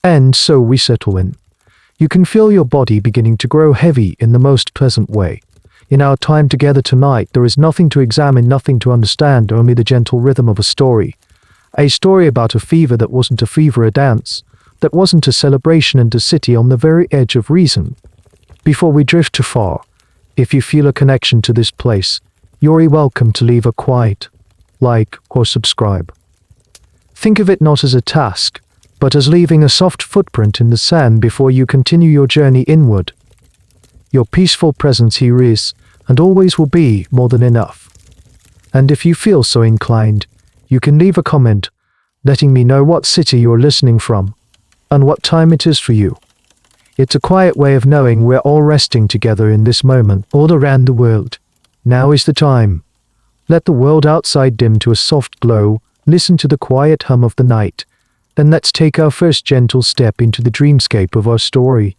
And so we settle in. You can feel your body beginning to grow heavy in the most pleasant way. In our time together tonight, there is nothing to examine, nothing to understand, only the gentle rhythm of a story. A story about a fever that wasn't a fever, a dance that wasn't a celebration, and a city on the very edge of reason. Before we drift too far, if you feel a connection to this place, you're welcome to leave a quiet like or subscribe. Think of it not as a task, but as leaving a soft footprint in the sand before you continue your journey inward. Your peaceful presence here is, and always will be, more than enough. And if you feel so inclined, you can leave a comment, letting me know what city you're listening from, and what time it is for you. It's a quiet way of knowing we're all resting together in this moment, all around the world. Now is the time. Let the world outside dim to a soft glow, listen to the quiet hum of the night, then let's take our first gentle step into the dreamscape of our story.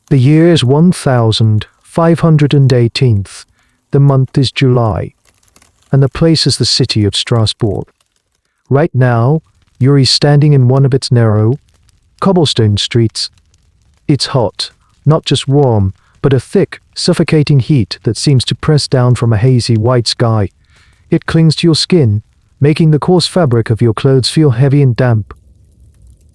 The year is 1518th, the month is July, and the place is the city of Strasbourg. Right now, Yuri's standing in one of its narrow, cobblestone streets. It's hot, not just warm, but a thick, suffocating heat that seems to press down from a hazy white sky. It clings to your skin, making the coarse fabric of your clothes feel heavy and damp.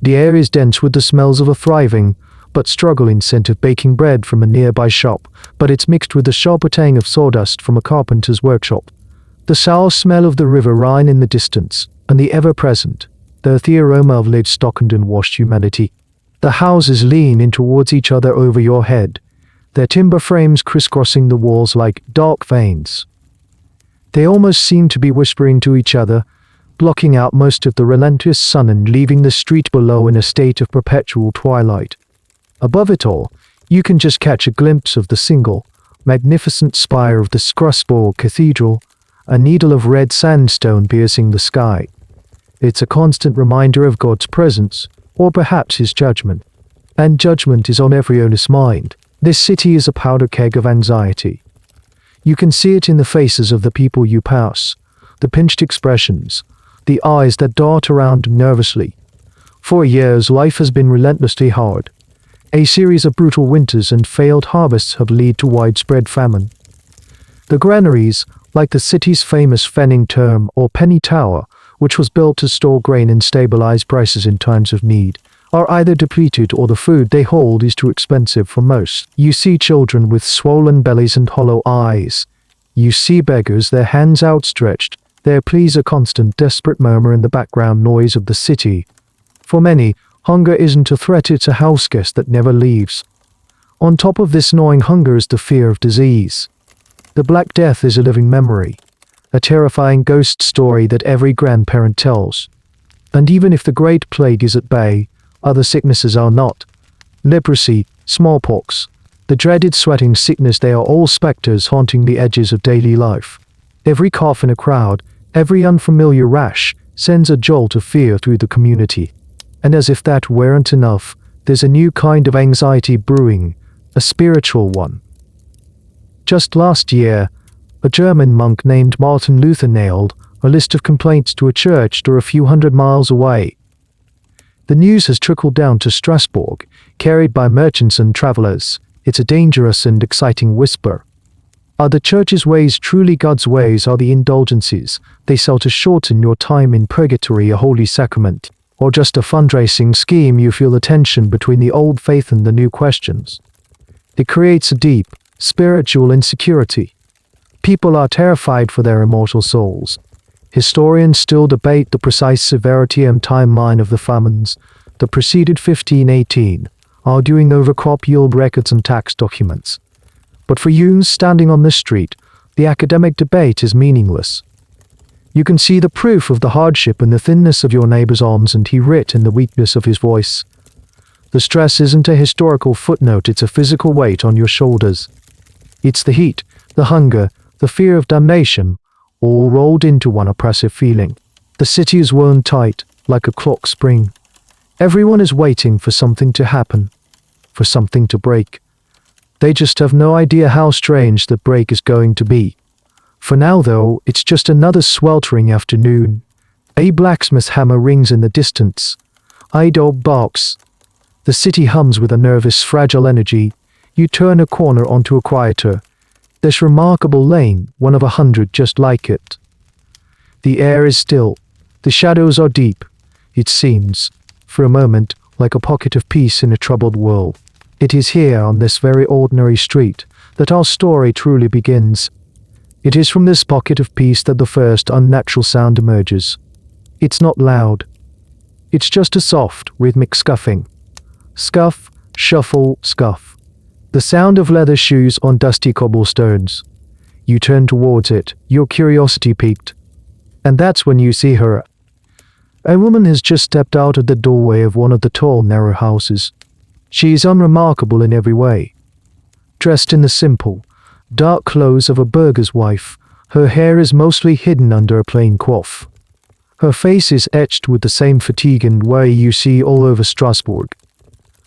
The air is dense with the smells of a thriving, but struggling scent of baking bread from a nearby shop, but it's mixed with the sharper tang of sawdust from a carpenter's workshop. The sour smell of the river Rhine in the distance, and the ever-present, earthy aroma of late stockened and washed humanity. The houses lean in towards each other over your head, their timber frames crisscrossing the walls like dark veins. They almost seem to be whispering to each other, blocking out most of the relentless sun and leaving the street below in a state of perpetual twilight. Above it all, you can just catch a glimpse of the single, magnificent spire of the Strasbourg Cathedral, a needle of red sandstone piercing the sky. It's a constant reminder of God's presence, or perhaps his judgment. And judgment is on every owner's mind. This city is a powder keg of anxiety. You can see it in the faces of the people you pass, the pinched expressions, the eyes that dart around nervously. For years, life has been relentlessly hard. A series of brutal winters and failed harvests have led to widespread famine. The granaries, like the city's famous Fenning Term or Penny Tower, which was built to store grain and stabilize prices in times of need, are either depleted or the food they hold is too expensive for most. You see children with swollen bellies and hollow eyes. You see beggars, their hands outstretched, their pleas a constant desperate murmur in the background noise of the city. For many, hunger isn't a threat, it's a house guest that never leaves. On top of this gnawing hunger is the fear of disease. The Black Death is a living memory, a terrifying ghost story that every grandparent tells. And even if the Great Plague is at bay, other sicknesses are not. Leprosy, smallpox, the dreaded sweating sickness, they are all specters haunting the edges of daily life. Every cough in a crowd, every unfamiliar rash, sends a jolt of fear through the community. And as if that weren't enough, there's a new kind of anxiety brewing, a spiritual one. Just last year, a German monk named Martin Luther nailed a list of complaints to a church door a few hundred miles away. The news has trickled down to Strasbourg, carried by merchants and travelers. It's a dangerous and exciting whisper. Are the church's ways truly God's ways? Are the indulgences they sell to shorten your time in purgatory a holy sacrament, or just a fundraising scheme? You feel the tension between the old faith and the new questions. It creates a deep, spiritual insecurity. People are terrified for their immortal souls. Historians still debate the precise severity and timeline of the famines that preceded 1518, arguing over crop yield records and tax documents. But for you standing on this street, the academic debate is meaningless. You can see the proof of the hardship in the thinness of your neighbor's arms, and he writ in the weakness of his voice. The stress isn't a historical footnote, it's a physical weight on your shoulders. It's the heat, the hunger, the fear of damnation, all rolled into one oppressive feeling. The city is wound tight, like a clock spring. Everyone is waiting for something to happen, for something to break. They just have no idea how strange that break is going to be. For now, though, it's just another sweltering afternoon. A blacksmith's hammer rings in the distance. A dog barks. The city hums with a nervous, fragile energy. You turn a corner onto a quieter, this remarkable lane, one of 100 just like it. The air is still. The shadows are deep. It seems, for a moment, like a pocket of peace in a troubled world. It is here, on this very ordinary street, that our story truly begins. It is from this pocket of peace that the first unnatural sound emerges. It's not loud. It's just a soft, rhythmic scuffing. Scuff, shuffle, scuff. The sound of leather shoes on dusty cobblestones. You turn towards it, your curiosity piqued. And that's when you see her. A woman has just stepped out of the doorway of one of the tall, narrow houses. She is unremarkable in every way. Dressed in the simple, dark clothes of a burgher's wife, her hair is mostly hidden under a plain coif. Her face is etched with the same fatigue and worry you see all over Strasbourg.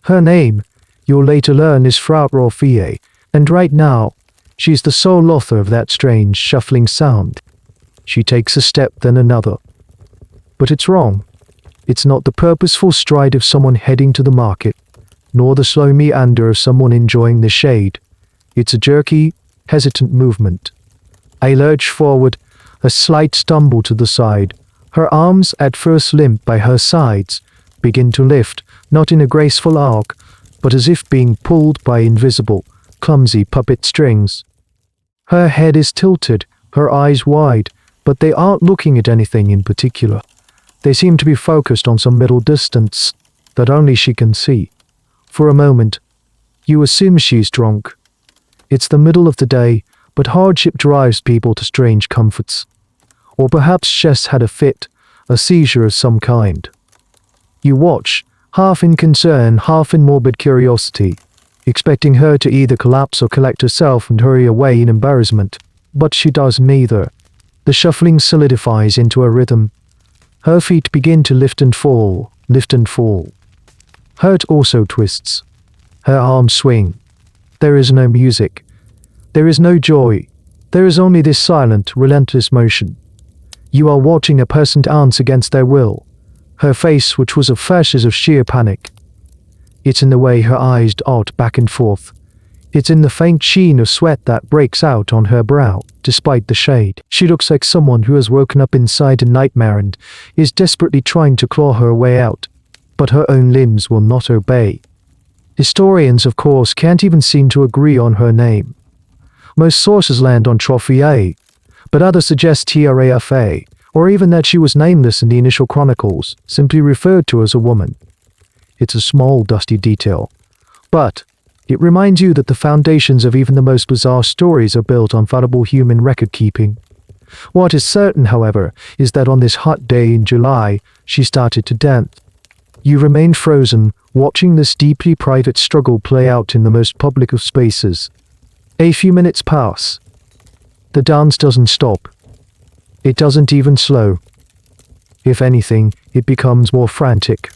Her name, you'll later learn, is Frau Roffier, and right now, she's the sole author of that strange, shuffling sound. She takes a step, then another. But it's wrong. It's not the purposeful stride of someone heading to the market, nor the slow meander of someone enjoying the shade. It's a jerky, hesitant movement. A lurch forward, a slight stumble to the side. Her arms, at first limp by her sides, begin to lift, not in a graceful arc, but as if being pulled by invisible, clumsy puppet strings. Her head is tilted, her eyes wide, but they aren't looking at anything in particular. They seem to be focused on some middle distance that only she can see. For a moment, you assume she's drunk. It's the middle of the day, but hardship drives people to strange comforts. Or perhaps she's had a fit, a seizure of some kind. You watch, half in concern, half in morbid curiosity, expecting her to either collapse or collect herself and hurry away in embarrassment. But she does neither. The shuffling solidifies into a rhythm. Her feet begin to lift and fall, lift and fall. Hers also twists. Her arms swing. There is no music. There is no joy. There is only this silent, relentless motion. You are watching a person dance against their will. Her face, which was at first of sheer panic. It's in the way her eyes dart back and forth. It's in the faint sheen of sweat that breaks out on her brow, despite the shade. She looks like someone who has woken up inside a nightmare and is desperately trying to claw her way out, but her own limbs will not obey. Historians, of course, can't even seem to agree on her name. Most sources land on Troffier, but others suggest Trafa, or even that she was nameless in the initial chronicles, simply referred to as a woman. It's a small, dusty detail, but it reminds you that the foundations of even the most bizarre stories are built on fallible human record-keeping. What is certain, however, is that on this hot day in July, she started to dance. You remain frozen, watching this deeply private struggle play out in the most public of spaces. A few minutes pass. The dance doesn't stop. It doesn't even slow. If anything, it becomes more frantic.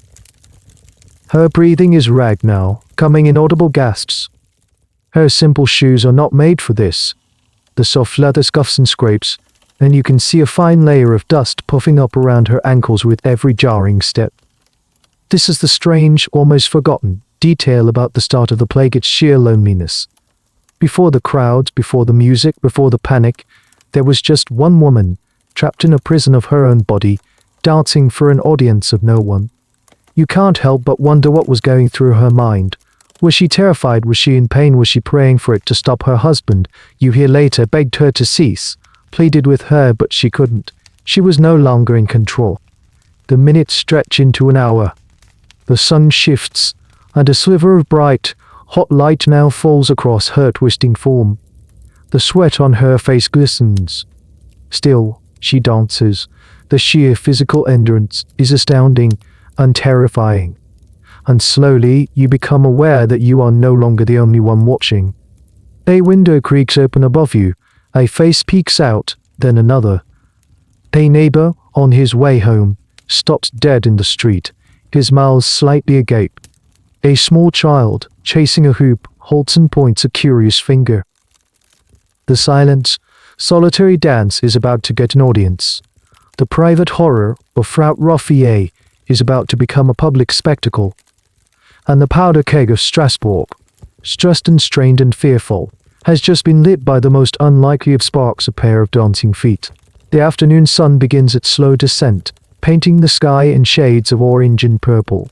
Her breathing is ragged now, coming in audible gasps. Her simple shoes are not made for this. The soft leather scuffs and scrapes, and you can see a fine layer of dust puffing up around her ankles with every jarring step. This is the strange, almost forgotten detail about the start of the plague, its sheer loneliness. Before the crowds, before the music, before the panic, there was just one woman, trapped in a prison of her own body, dancing for an audience of no one. You can't help but wonder what was going through her mind. Was she terrified? Was she in pain? Was she praying for it to stop? Her husband, you hear later, begged her to cease, pleaded with her, but she couldn't. She was no longer in control. The minutes stretch into an hour. The sun shifts, and a sliver of bright, hot light now falls across her twisting form. The sweat on her face glistens. Still, she dances. The sheer physical endurance is astounding and terrifying. And slowly, you become aware that you are no longer the only one watching. A window creaks open above you. A face peeks out, then another. A neighbor, on his way home, stops dead in the street, his mouth slightly agape. A small child, chasing a hoop, halts and points a curious finger. The silent, solitary dance is about to get an audience. The private horror of Frau Roffier is about to become a public spectacle. and the powder keg of Strasbourg, stressed and strained and fearful, has just been lit by the most unlikely of sparks, a pair of dancing feet. The afternoon sun begins its slow descent, painting the sky in shades of orange and purple.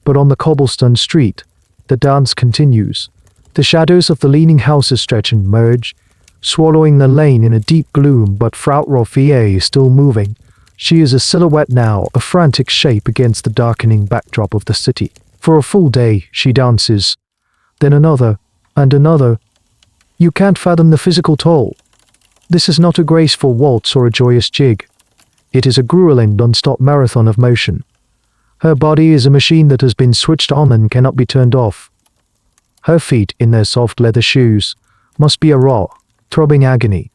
But on the cobblestone street, the dance continues. The shadows of the leaning houses stretch and merge, swallowing the lane in a deep gloom, but Frau Roffier is still moving. She is a silhouette now, a frantic shape against the darkening backdrop of the city. For a full day, she dances. Then another, and another. You can't fathom the physical toll. This is not a graceful waltz or a joyous jig. It is a grueling, non-stop marathon of motion. Her body is a machine that has been switched on and cannot be turned off. Her feet, in their soft leather shoes, must be a raw, throbbing agony.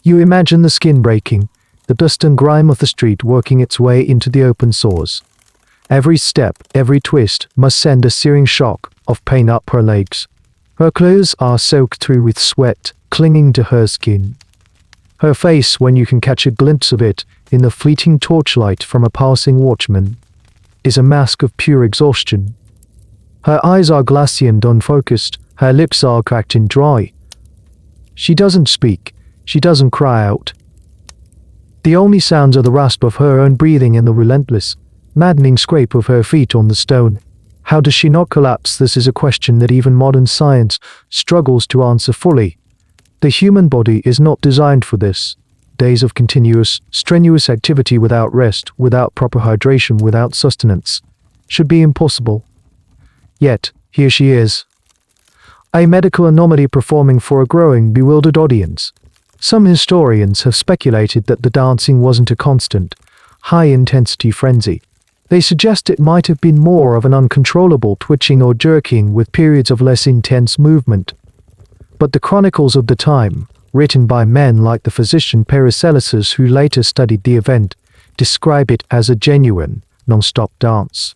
You imagine the skin breaking, the dust and grime of the street working its way into the open sores. Every step, every twist must send a searing shock of pain up her legs. Her clothes are soaked through with sweat, clinging to her skin. Her face, when you can catch a glimpse of it in the fleeting torchlight from a passing watchman, is a mask of pure exhaustion. Her eyes are glassy and unfocused, her lips are cracked and dry. She doesn't speak, she doesn't cry out. The only sounds are the rasp of her own breathing and the relentless, maddening scrape of her feet on the stone. How does she not collapse? This is a question that even modern science struggles to answer fully. The human body is not designed for this. Days of continuous, strenuous activity without rest, without proper hydration, without sustenance, should be impossible. Yet, here she is. A medical anomaly performing for a growing, bewildered audience. Some historians have speculated that the dancing wasn't a constant, high-intensity frenzy. They suggest it might have been more of an uncontrollable twitching or jerking with periods of less intense movement. But the chronicles of the time, written by men like the physician Paracelsus, who later studied the event, describe it as a genuine, non-stop dance.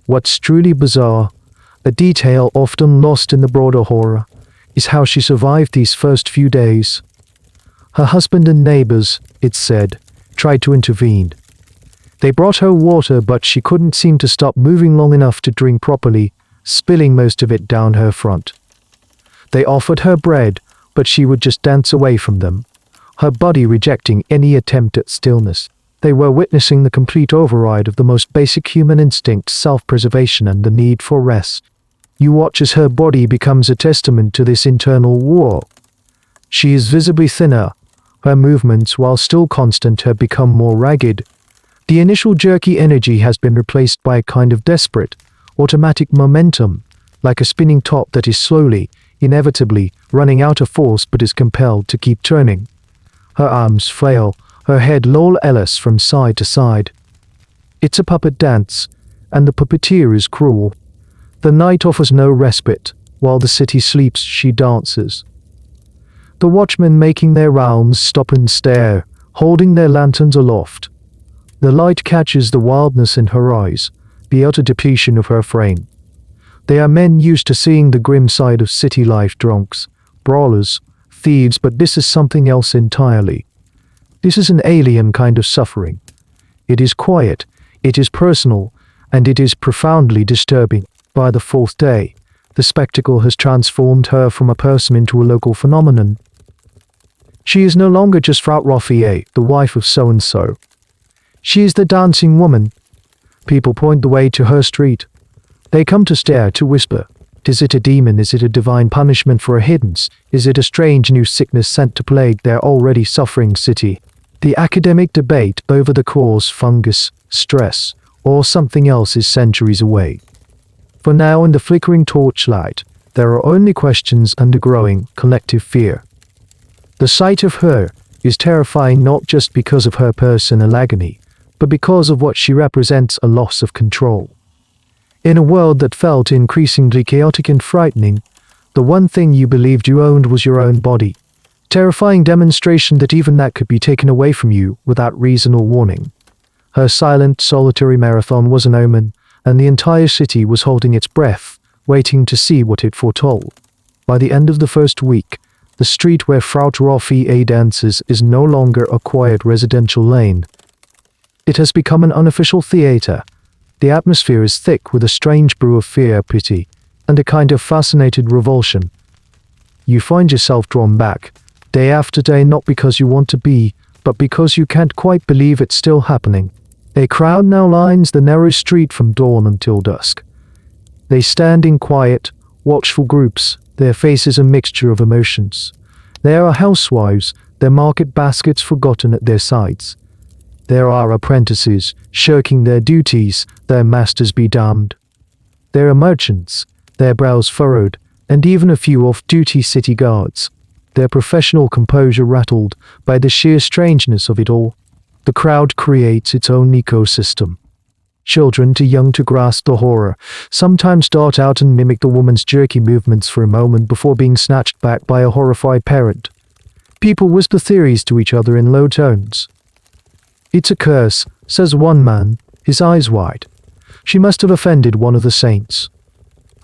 What's truly bizarre, a detail often lost in the broader horror, is how she survived these first few days. Her husband and neighbors, it's said, tried to intervene. They brought her water, but she couldn't seem to stop moving long enough to drink properly, spilling most of it down her front. They offered her bread, but she would just dance away from them, her body rejecting any attempt at stillness. They were witnessing the complete override of the most basic human instinct, self-preservation and the need for rest. You watch as her body becomes a testament to this internal war. She is visibly thinner. Her movements, while still constant, have become more ragged. The initial jerky energy has been replaced by a kind of desperate, automatic momentum, like a spinning top that is slowly, inevitably, running out of force but is compelled to keep turning. Her arms flail, her head lolls from side to side. It's a puppet dance, and the puppeteer is cruel. The night offers no respite. While the city sleeps, she dances. The watchmen making their rounds stop and stare, holding their lanterns aloft. The light catches the wildness in her eyes, the utter depletion of her frame. They are men used to seeing the grim side of city life, drunks, brawlers, thieves, but this is something else entirely. This is an alien kind of suffering. It is quiet, it is personal, and it is profoundly disturbing. By the fourth day, the spectacle has transformed her from a person into a local phenomenon. She is no longer just Frau Roffier, the wife of so-and-so. She is the dancing woman. People point the way to her street. They come to stare, to whisper. Is it a demon? Is it a divine punishment for a hiddenness? Is it a strange new sickness sent to plague their already suffering city? The academic debate over the cause, fungus, stress, or something else is centuries away. For now, in the flickering torchlight, there are only questions and a growing collective fear. The sight of her is terrifying not just because of her personal agony, but because of what she represents, a loss of control. In a world that felt increasingly chaotic and frightening, the one thing you believed you owned was your own body. Terrifying demonstration that even that could be taken away from you without reason or warning. Her silent, solitary marathon was an omen, and the entire city was holding its breath, waiting to see what it foretold. By the end of the first week, the street where Frau Roffier dances is no longer a quiet residential lane. It has become an unofficial theater, The atmosphere is thick with a strange brew of fear, pity, and a kind of fascinated revulsion. You find yourself drawn back, day after day, not because you want to be, but because you can't quite believe it's still happening. A crowd now lines the narrow street from dawn until dusk. They stand in quiet, watchful groups, their faces a mixture of emotions. There are housewives, their market baskets forgotten at their sides. There are apprentices, shirking their duties, their masters be damned. There are merchants, their brows furrowed, and even a few off-duty city guards, their professional composure rattled by the sheer strangeness of it all. The crowd creates its own ecosystem. Children too young to grasp the horror sometimes dart out and mimic the woman's jerky movements for a moment before being snatched back by a horrified parent. People whisper theories to each other in low tones. "It's a curse," says one man, his eyes wide. "She must have offended one of the saints."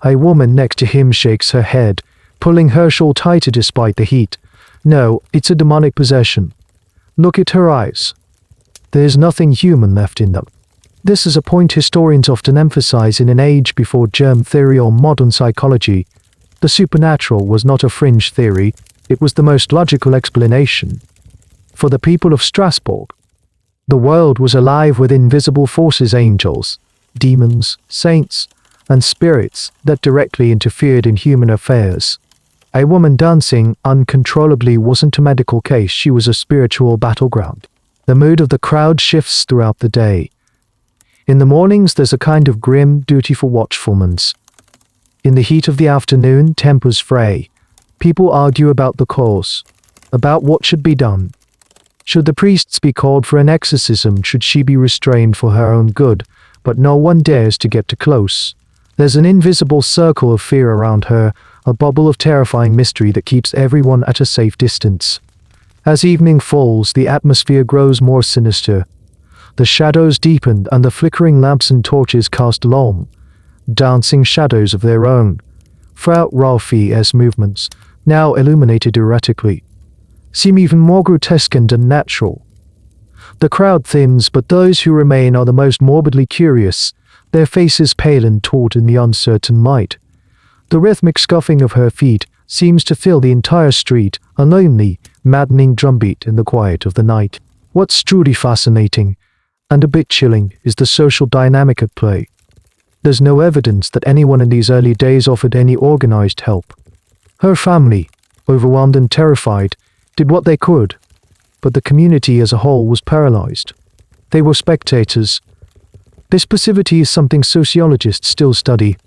A woman next to him shakes her head, pulling her shawl tighter despite the heat. "No, it's a demonic possession. Look at her eyes. There's nothing human left in them." This is a point historians often emphasize in an age before germ theory or modern psychology. The supernatural was not a fringe theory, it was the most logical explanation. For the people of Strasbourg, the world was alive with invisible forces, angels, demons, saints, and spirits that directly interfered in human affairs. A woman dancing uncontrollably wasn't a medical case, she was a spiritual battleground. The mood of the crowd shifts throughout the day. In the mornings there's a kind of grim, dutiful watchfulness. In the heat of the afternoon, tempers fray. People argue about the cause, about what should be done. Should the priests be called for an exorcism? Should she be restrained for her own good? But no one dares to get too close. There's an invisible circle of fear around her, a bubble of terrifying mystery that keeps everyone at a safe distance. As evening falls, the atmosphere grows more sinister. The shadows deepen and the flickering lamps and torches cast long, dancing shadows of their own. Frau Raphael's movements, now illuminated erratically, seem even more grotesque and unnatural. The crowd thins, but those who remain are the most morbidly curious, their faces pale and taut in the uncertain light. The rhythmic scuffing of her feet seems to fill the entire street, a lonely, maddening drumbeat in the quiet of the night. What's truly fascinating, and a bit chilling, is the social dynamic at play. There's no evidence that anyone in these early days offered any organized help. Her family, overwhelmed and terrified, did what they could, but the community as a whole was paralyzed. They were spectators. This passivity is something sociologists still study.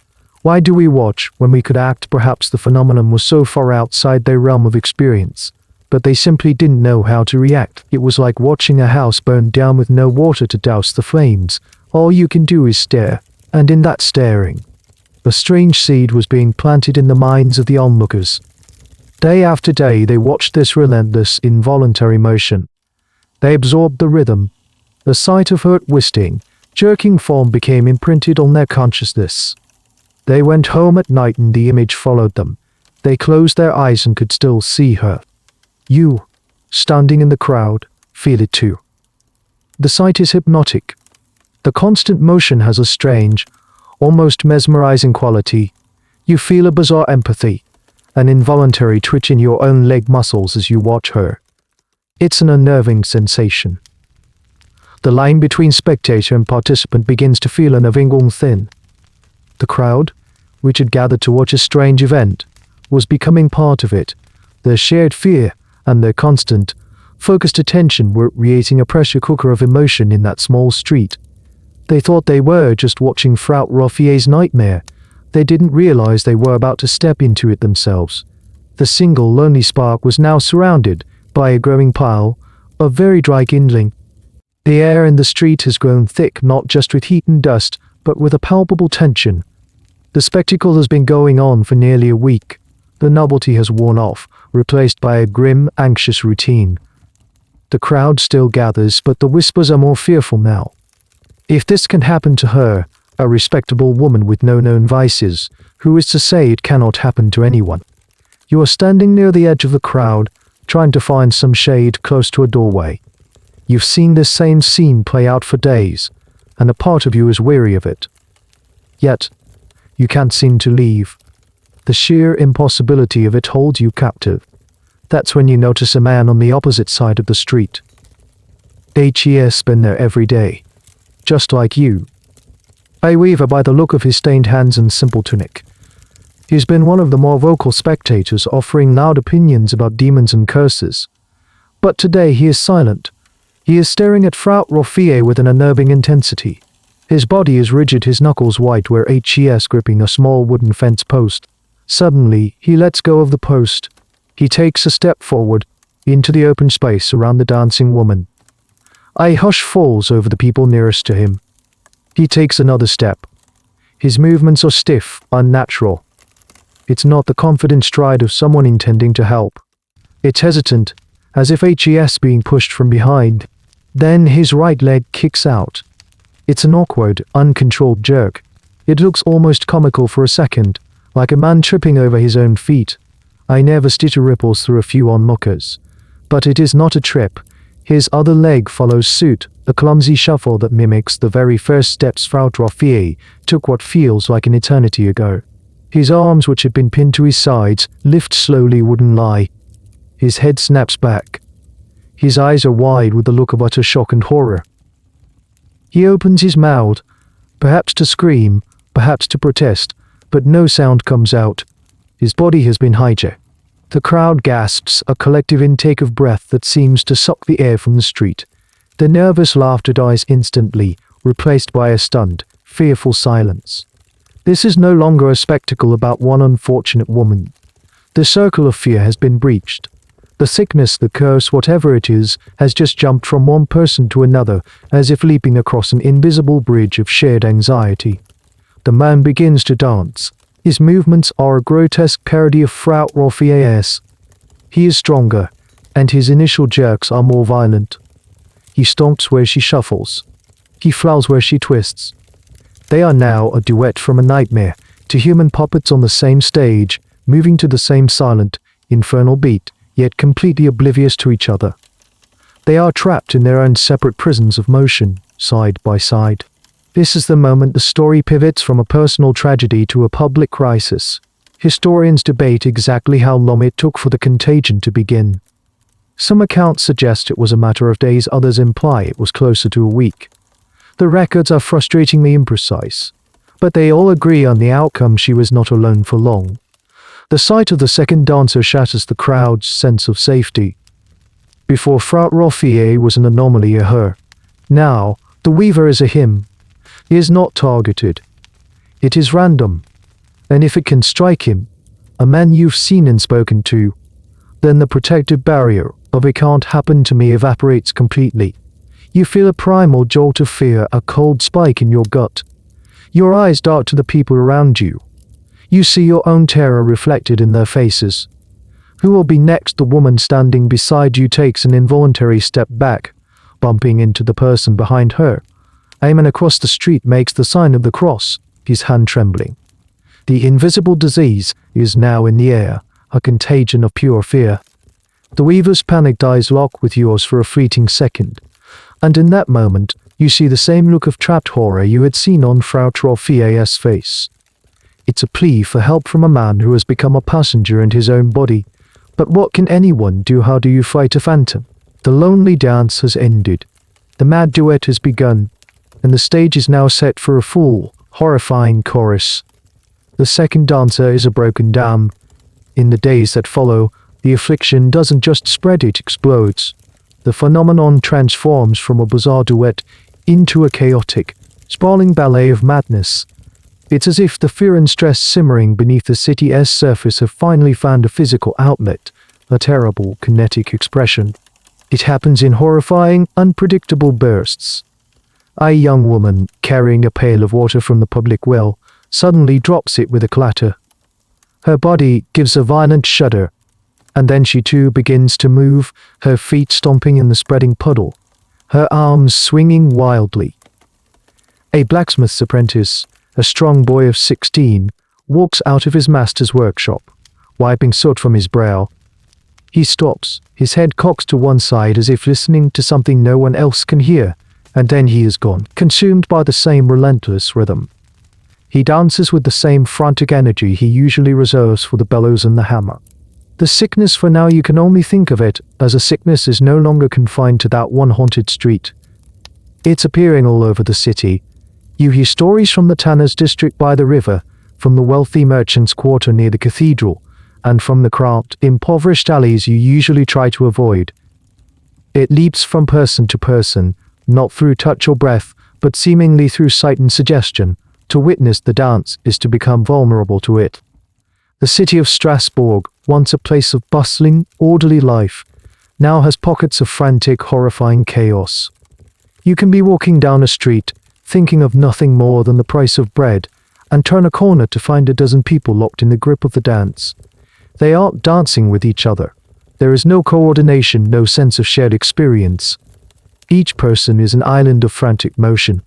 Why do we watch when we could act? Perhaps the phenomenon was so far outside their realm of experience, but they simply didn't know how to react. It was like watching a house burn down with no water to douse the flames. All you can do is stare, and in that staring, a strange seed was being planted in the minds of the onlookers. Day after day they watched this relentless, involuntary motion. They absorbed the rhythm. The sight of her twisting, jerking form became imprinted on their consciousness. They went home at night and the image followed them. They closed their eyes and could still see her. You, standing in the crowd, feel it too. The sight is hypnotic. The constant motion has a strange, almost mesmerizing quality. You feel a bizarre empathy, an involuntary twitch in your own leg muscles as you watch her. It's an unnerving sensation. The line between spectator and participant begins to feel unnervingly thin. The crowd, which had gathered to watch a strange event, was becoming part of it. Their shared fear and their constant, focused attention were creating a pressure cooker of emotion in that small street. They thought they were just watching Frau Raphael's nightmare. They didn't realize they were about to step into it themselves. The single lonely spark was now surrounded by a growing pile of very dry kindling. The air in the street has grown thick, not just with heat and dust, but with a palpable tension. The spectacle has been going on for nearly a week. The novelty has worn off, replaced by a grim, anxious routine. The crowd still gathers, but the whispers are more fearful now. If this can happen to her, a respectable woman with no known vices, who is to say it cannot happen to anyone? You are standing near the edge of the crowd, trying to find some shade close to a doorway. You've seen this same scene play out for days. and a part of you is weary of it. Yet, you can't seem to leave. The sheer impossibility of it holds you captive. That's when you notice a man on the opposite side of the street. He's been there every day, just like you. A weaver by the look of his stained hands and simple tunic. He's been one of the more vocal spectators, offering loud opinions about demons and curses. But today he is silent. He is staring at Frau Roffier with an unnerving intensity. His body is rigid, his knuckles white where he's gripping a small wooden fence post. Suddenly, he lets go of the post. He takes a step forward, into the open space around the dancing woman. A hush falls over the people nearest to him. He takes another step. His movements are stiff, unnatural. It's not the confident stride of someone intending to help. It's hesitant, as if he's being pushed from behind. Then his right leg kicks out. It's an awkward, uncontrolled jerk. It looks almost comical for a second, like a man tripping over his own feet. I never stitch ripples through a few onlookers. But it is not a trip. His other leg follows suit, a clumsy shuffle that mimics the very first steps Frau Roffier took what feels like an eternity ago. His arms, which had been pinned to his sides, lift slowly, wouldn't lie. His head snaps back. His eyes are wide with the look of utter shock and horror. He opens his mouth, perhaps to scream, perhaps to protest, but no sound comes out. His body has been hijacked. The crowd gasps, a collective intake of breath that seems to suck the air from the street. The nervous laughter dies instantly, replaced by a stunned, fearful silence. This is no longer a spectacle about one unfortunate woman. The circle of fear has been breached. The sickness, the curse, whatever it is, has just jumped from one person to another, as if leaping across an invisible bridge of shared anxiety. The man begins to dance. His movements are a grotesque parody of Frau Roffier's. He is stronger, and his initial jerks are more violent. He stomps where she shuffles. He flails where she twists. They are now a duet from a nightmare, two human puppets on the same stage, moving to the same silent, infernal beat, yet completely oblivious to each other. They are trapped in their own separate prisons of motion, side by side. This is the moment the story pivots from a personal tragedy to a public crisis. Historians debate exactly how long it took for the contagion to begin. Some accounts suggest it was a matter of days, others imply it was closer to a week. The records are frustratingly imprecise, but they all agree on the outcome: she was not alone for long. The sight of the second dancer shatters the crowd's sense of safety. Before, Frau Roffier was an anomaly, a her. Now, the weaver is a him. He is not targeted. It is random. And if it can strike him, a man you've seen and spoken to, then the protective barrier of "it can't happen to me" evaporates completely. You feel a primal jolt of fear, a cold spike in your gut. Your eyes dart to the people around you. You see your own terror reflected in their faces. Who will be next? The woman standing beside you takes an involuntary step back, bumping into the person behind her. A man across the street makes the sign of the cross, his hand trembling. The invisible disease is now in the air, a contagion of pure fear. The weaver's panicked eyes lock with yours for a fleeting second, and in that moment, you see the same look of trapped horror you had seen on Frau Roffier's face. It's a plea for help from a man who has become a passenger in his own body. But what can anyone do? How do you fight a phantom? The lonely dance has ended. The mad duet has begun, and the stage is now set for a full, horrifying chorus. The second dancer is a broken dam. In the days that follow, the affliction doesn't just spread, it explodes. The phenomenon transforms from a bizarre duet into a chaotic, sprawling ballet of madness. It's as if the fear and stress simmering beneath the city's surface have finally found a physical outlet, a terrible kinetic expression. It happens in horrifying, unpredictable bursts. A young woman, carrying a pail of water from the public well, suddenly drops it with a clatter. Her body gives a violent shudder, and then she too begins to move, her feet stomping in the spreading puddle, her arms swinging wildly. A blacksmith's apprentice, a strong boy of 16, walks out of his master's workshop, wiping soot from his brow. He stops, his head cocks to one side as if listening to something no one else can hear, and then he is gone, consumed by the same relentless rhythm. He dances with the same frantic energy he usually reserves for the bellows and the hammer. The sickness, for now you can only think of it as a sickness, is no longer confined to that one haunted street. It's appearing all over the city. You hear stories from the tanners' district by the river, from the wealthy merchants' quarter near the cathedral, and from the cramped, impoverished alleys you usually try to avoid. It leaps from person to person, not through touch or breath, but seemingly through sight and suggestion. To witness the dance is to become vulnerable to it. The city of Strasbourg, once a place of bustling, orderly life, now has pockets of frantic, horrifying chaos. You can be walking down a street, thinking of nothing more than the price of bread, and turn a corner to find a dozen people locked in the grip of the dance. They aren't dancing with each other. There is no coordination, no sense of shared experience. Each person is an island of frantic motion,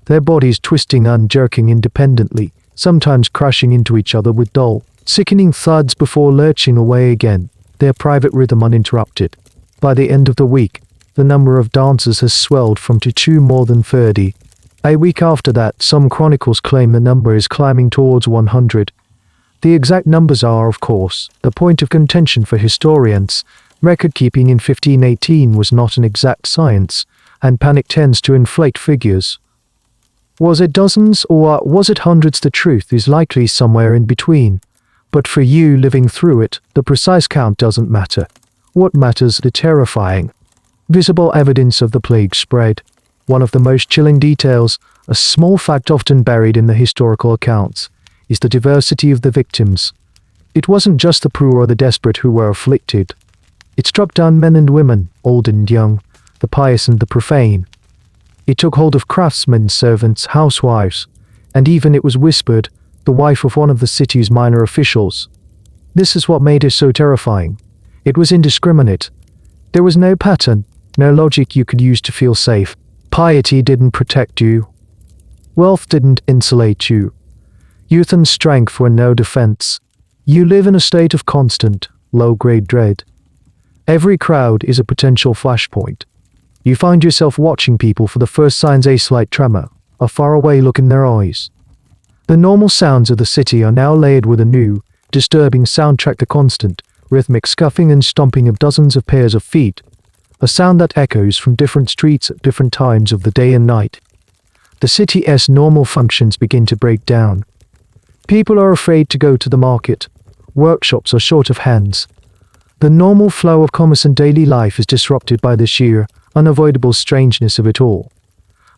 their bodies twisting and jerking independently, sometimes crashing into each other with dull, sickening thuds before lurching away again, their private rhythm uninterrupted. By the end of the week, the number of dancers has swelled from to more than 30. A week after that, some chronicles claim the number is climbing towards 100. The exact numbers are, of course, the point of contention for historians. Record-keeping in 1518 was not an exact science, and panic tends to inflate figures. Was it dozens or was it hundreds? The truth is likely somewhere in between. But for you living through it, the precise count doesn't matter. What matters is the terrifying, visible evidence of the plague spread. One of the most chilling details, a small fact often buried in the historical accounts, is the diversity of the victims. It wasn't just the poor or the desperate who were afflicted. It struck down men and women, old and young, the pious and the profane. It took hold of craftsmen, servants, housewives, and even, it was whispered, the wife of one of the city's minor officials. This is what made it so terrifying. It was indiscriminate. There was no pattern, no logic you could use to feel safe. Piety didn't protect you. Wealth didn't insulate you. Youth and strength were no defense. You live in a state of constant, low-grade dread. Every crowd is a potential flashpoint. You find yourself watching people for the first signs, a slight tremor, a faraway look in their eyes. The normal sounds of the city are now layered with a new, disturbing soundtrack, the constant, rhythmic scuffing and stomping of dozens of pairs of feet, a sound that echoes from different streets at different times of the day and night. The city's normal functions begin to break down. People are afraid to go to the market. Workshops are short of hands. The normal flow of commerce and daily life is disrupted by the sheer, unavoidable strangeness of it all.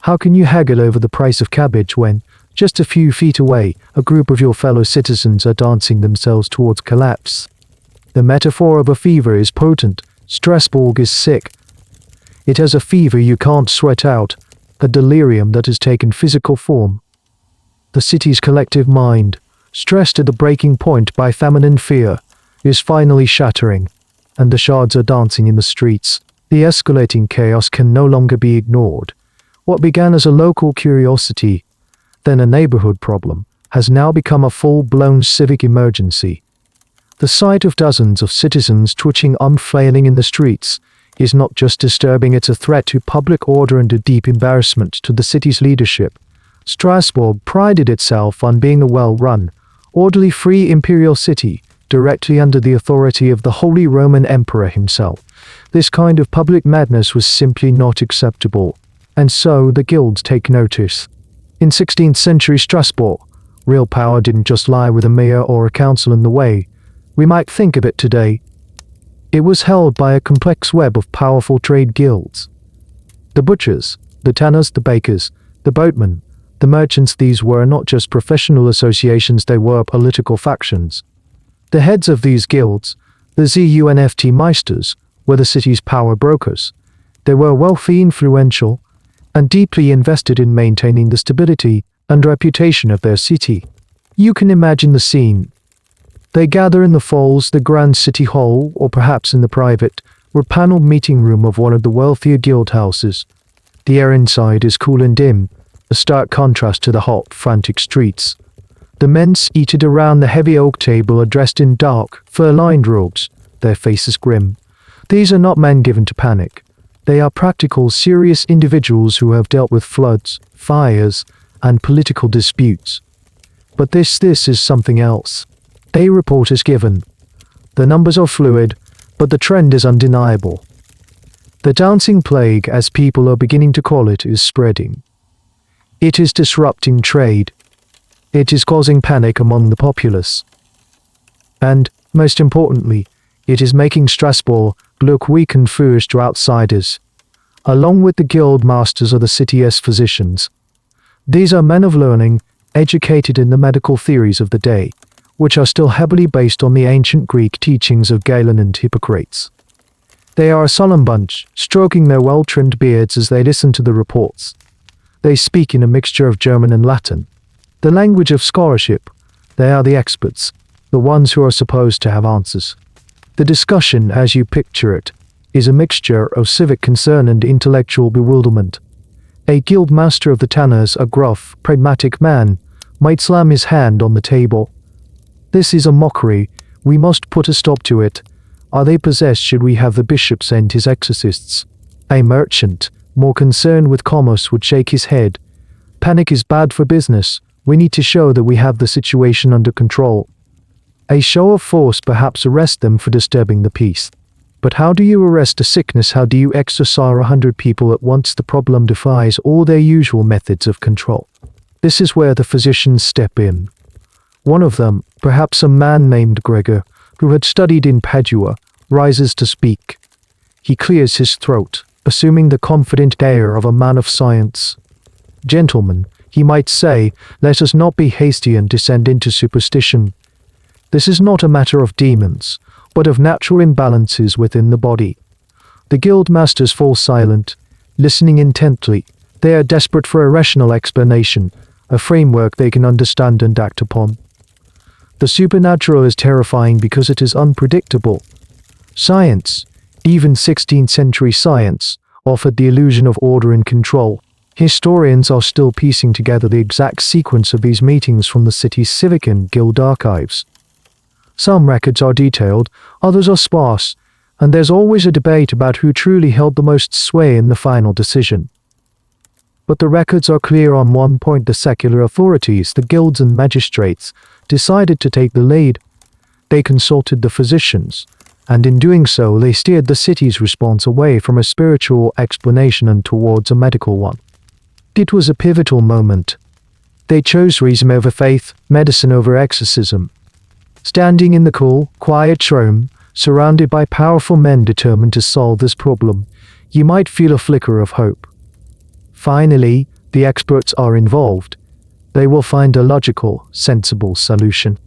How can you haggle over the price of cabbage when, just a few feet away, a group of your fellow citizens are dancing themselves towards collapse? The metaphor of a fever is potent. Strasbourg is sick. It has a fever you can't sweat out, a delirium that has taken physical form. The city's collective mind, stressed to the breaking point by famine and fear, is finally shattering, and the shards are dancing in the streets. The escalating chaos can no longer be ignored. What began as a local curiosity, then a neighborhood problem, has now become a full-blown civic emergency. The sight of dozens of citizens twitching unfailing in the streets is not just disturbing, it's a threat to public order and a deep embarrassment to the city's leadership. Strasbourg prided itself on being a well-run, orderly, free imperial city, directly under the authority of the Holy Roman Emperor himself. This kind of public madness was simply not acceptable, and so the guilds take notice. In 16th century Strasbourg, real power didn't just lie with a mayor or a council in the way we might think of it today. It was held by a complex web of powerful trade guilds. The butchers, the tanners, the bakers, the boatmen, the merchants. These were not just professional associations, they were political factions. The heads of these guilds, the ZUNFT Meisters, were the city's power brokers. They were wealthy, influential, and deeply invested in maintaining the stability and reputation of their city. You can imagine the scene. They gather in the Falls, the Grand City Hall, or perhaps in the private or paneled meeting room of one of the wealthier guild houses. The air inside is cool and dim, a stark contrast to the hot, frantic streets. The men seated around the heavy oak table are dressed in dark, fur-lined robes, their faces grim. These are not men given to panic. They are practical, serious individuals who have dealt with floods, fires, and political disputes. But this is something else. A report is given. The numbers are fluid, but the trend is undeniable. The dancing plague, as people are beginning to call it, is spreading. It is disrupting trade. It is causing panic among the populace. And, most importantly, it is making Strasbourg look weak and foolish to outsiders, along with the guild masters of the city's physicians. These are men of learning, educated in the medical theories of the day, which are still heavily based on the ancient Greek teachings of Galen and Hippocrates. They are a solemn bunch, stroking their well-trimmed beards as they listen to the reports. They speak in a mixture of German and Latin, the language of scholarship. They are the experts, the ones who are supposed to have answers. The discussion, as you picture it, is a mixture of civic concern and intellectual bewilderment. A guild master of the tanners, a gruff, pragmatic man, might slam his hand on the table. This is a mockery. We must put a stop to it. Are they possessed? Should we have the bishop send his exorcists? A merchant, more concerned with commerce, would shake his head. Panic is bad for business. We need to show that we have the situation under control. A show of force, perhaps arrest them for disturbing the peace. But how do you arrest a sickness? How do you exorcise 100 people at once? The problem defies all their usual methods of control. This is where the physicians step in. One of them, perhaps a man named Gregor, who had studied in Padua, rises to speak. He clears his throat, assuming the confident air of a man of science. Gentlemen, he might say, let us not be hasty and descend into superstition. This is not a matter of demons, but of natural imbalances within the body. The guild masters fall silent, listening intently. They are desperate for a rational explanation, a framework they can understand and act upon. The supernatural is terrifying because it is unpredictable. Science, even 16th century science, offered the illusion of order and control. Historians are still piecing together the exact sequence of these meetings from the city's civic and guild archives. Some records are detailed, others are sparse, and there's always a debate about who truly held the most sway in the final decision. But the records are clear on one point: the secular authorities, the guilds and magistrates, decided to take the lead. They consulted the physicians, and in doing so they steered the city's response away from a spiritual explanation and towards a medical one. It was a pivotal moment. They chose reason over faith, medicine over exorcism. Standing in the cool, quiet room, surrounded by powerful men determined to solve this problem, you might feel a flicker of hope. Finally, the experts are involved. They will find a logical, sensible solution.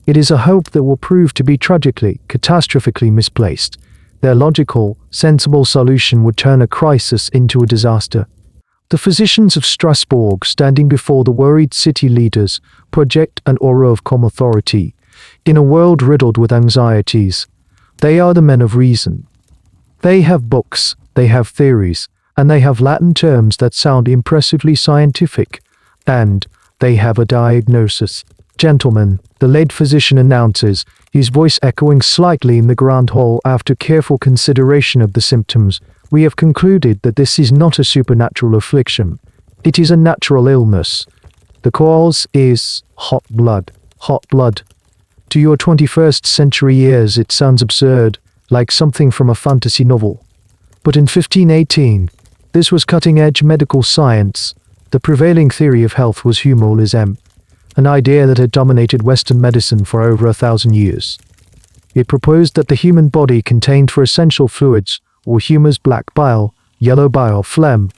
It is a hope that will prove to be tragically, catastrophically misplaced. Their logical, sensible solution would turn a crisis into a disaster. The physicians of Strasbourg, standing before the worried city leaders, project an aura of calm authority. In a world riddled with anxieties, they are the men of reason. They have books, they have theories, and they have Latin terms that sound impressively scientific, and they have a diagnosis. Gentlemen, the lead physician announces, his voice echoing slightly in the grand hall. After careful consideration of the symptoms, we have concluded that this is not a supernatural affliction. It is a natural illness. The cause is hot blood. Hot blood. To your 21st century ears it sounds absurd, like something from a fantasy novel. But in 1518, this was cutting-edge medical science. The prevailing theory of health was humorism, an idea that had dominated Western medicine for over 1,000 years. It proposed that the human body contained four essential fluids, or humors: black bile, yellow bile, phlegm,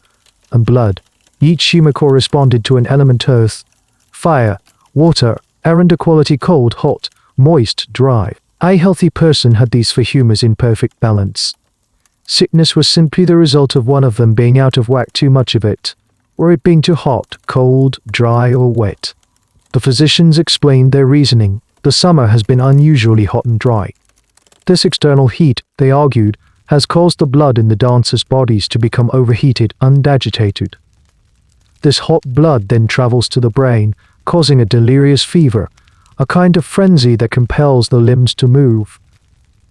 and blood. Each humor corresponded to an element: earth, fire, water, air, and a quality: cold, hot, moist, dry. A healthy person had these four humors in perfect balance. Sickness was simply the result of one of them being out of whack, too much of it, or it being too hot, cold, dry, or wet. The physicians explained their reasoning. The summer has been unusually hot and dry. This external heat, they argued, has caused the blood in the dancers' bodies to become overheated and agitated. This hot blood then travels to the brain, causing a delirious fever, a kind of frenzy that compels the limbs to move.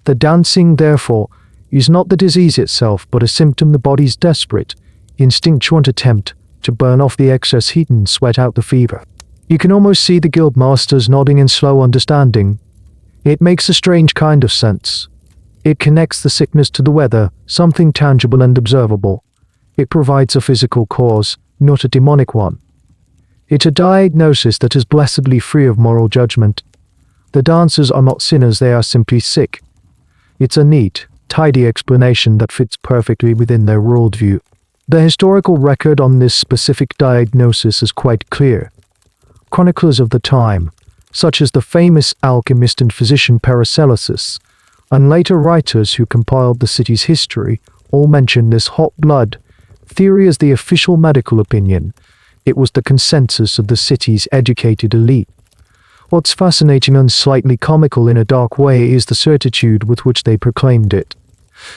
The dancing, therefore, is not the disease itself but a symptom the body's desperate, instinctual attempt to burn off the excess heat and sweat out the fever. You can almost see the guild masters nodding in slow understanding. It makes a strange kind of sense. It connects the sickness to the weather, something tangible and observable. It provides a physical cause, not a demonic one. It's a diagnosis that is blessedly free of moral judgment. The dancers are not sinners, they are simply sick. It's a neat, tidy explanation that fits perfectly within their worldview. The historical record on this specific diagnosis is quite clear. Chroniclers of the time, such as the famous alchemist and physician Paracelsus, and later writers who compiled the city's history, all mention this hot blood theory as the official medical opinion. It was the consensus of the city's educated elite. What's fascinating and slightly comical in a dark way is the certitude with which they proclaimed it.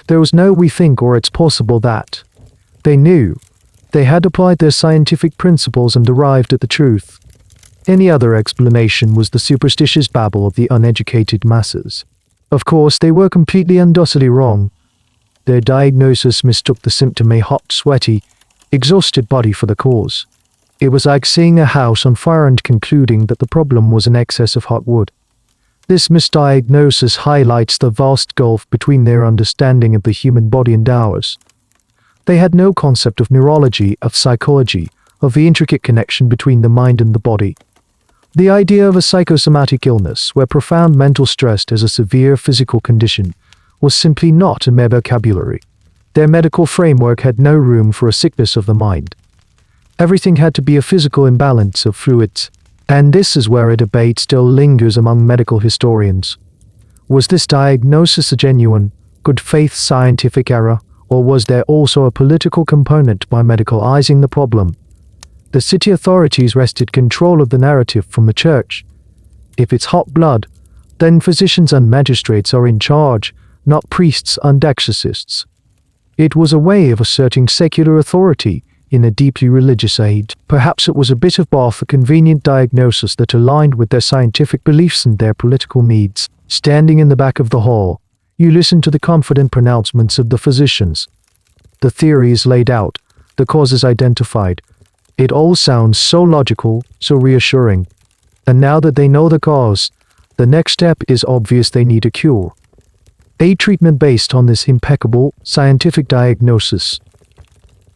There was no "we think" or "it's possible that." They knew. They had applied their scientific principles and arrived at the truth. Any other explanation was the superstitious babble of the uneducated masses. Of course, they were completely and utterly wrong. Their diagnosis mistook the symptom, a hot, sweaty, exhausted body, for the cause. It was like seeing a house on fire and concluding that the problem was an excess of hot wood. This misdiagnosis highlights the vast gulf between their understanding of the human body and ours. They had no concept of neurology, of psychology, of the intricate connection between the mind and the body. The idea of a psychosomatic illness, where profound mental stress is a severe physical condition, was simply not in their vocabulary. Their medical framework had no room for a sickness of the mind. Everything had to be a physical imbalance of fluids, and this is where a debate still lingers among medical historians. Was this diagnosis a genuine, good-faith scientific error, or was there also a political component by medicalizing the problem? The city authorities wrested control of the narrative from the church. If it's hot blood, then physicians and magistrates are in charge, not priests and exorcists. It was a way of asserting secular authority in a deeply religious age. Perhaps it was a bit of both, a convenient diagnosis that aligned with their scientific beliefs and their political needs. Standing in the back of the hall, you listen to the confident pronouncements of the physicians. The theory is laid out, the cause is identified. It all sounds so logical, so reassuring. And now that they know the cause, the next step is obvious: they need a cure. A treatment based on this impeccable, scientific diagnosis.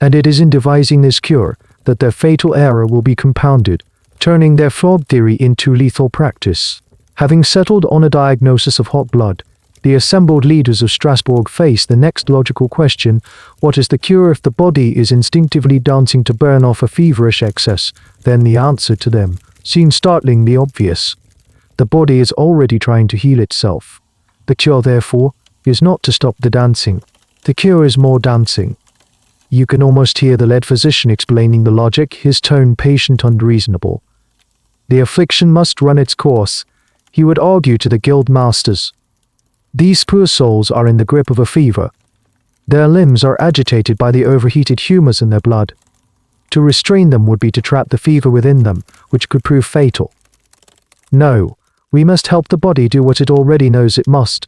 And it is in devising this cure that their fatal error will be compounded, turning their flawed theory into lethal practice. Having settled on a diagnosis of hot blood, the assembled leaders of Strasbourg face the next logical question: what is the cure if the body is instinctively dancing to burn off a feverish excess? Then the answer to them seems startlingly obvious. The body is already trying to heal itself. The cure, therefore, is not to stop the dancing. The cure is more dancing. You can almost hear the lead physician explaining the logic, his tone patient and reasonable. The affliction must run its course, he would argue to the guild masters. These poor souls are in the grip of a fever. Their limbs are agitated by the overheated humors in their blood. To restrain them would be to trap the fever within them, which could prove fatal. No, we must help the body do what it already knows it must.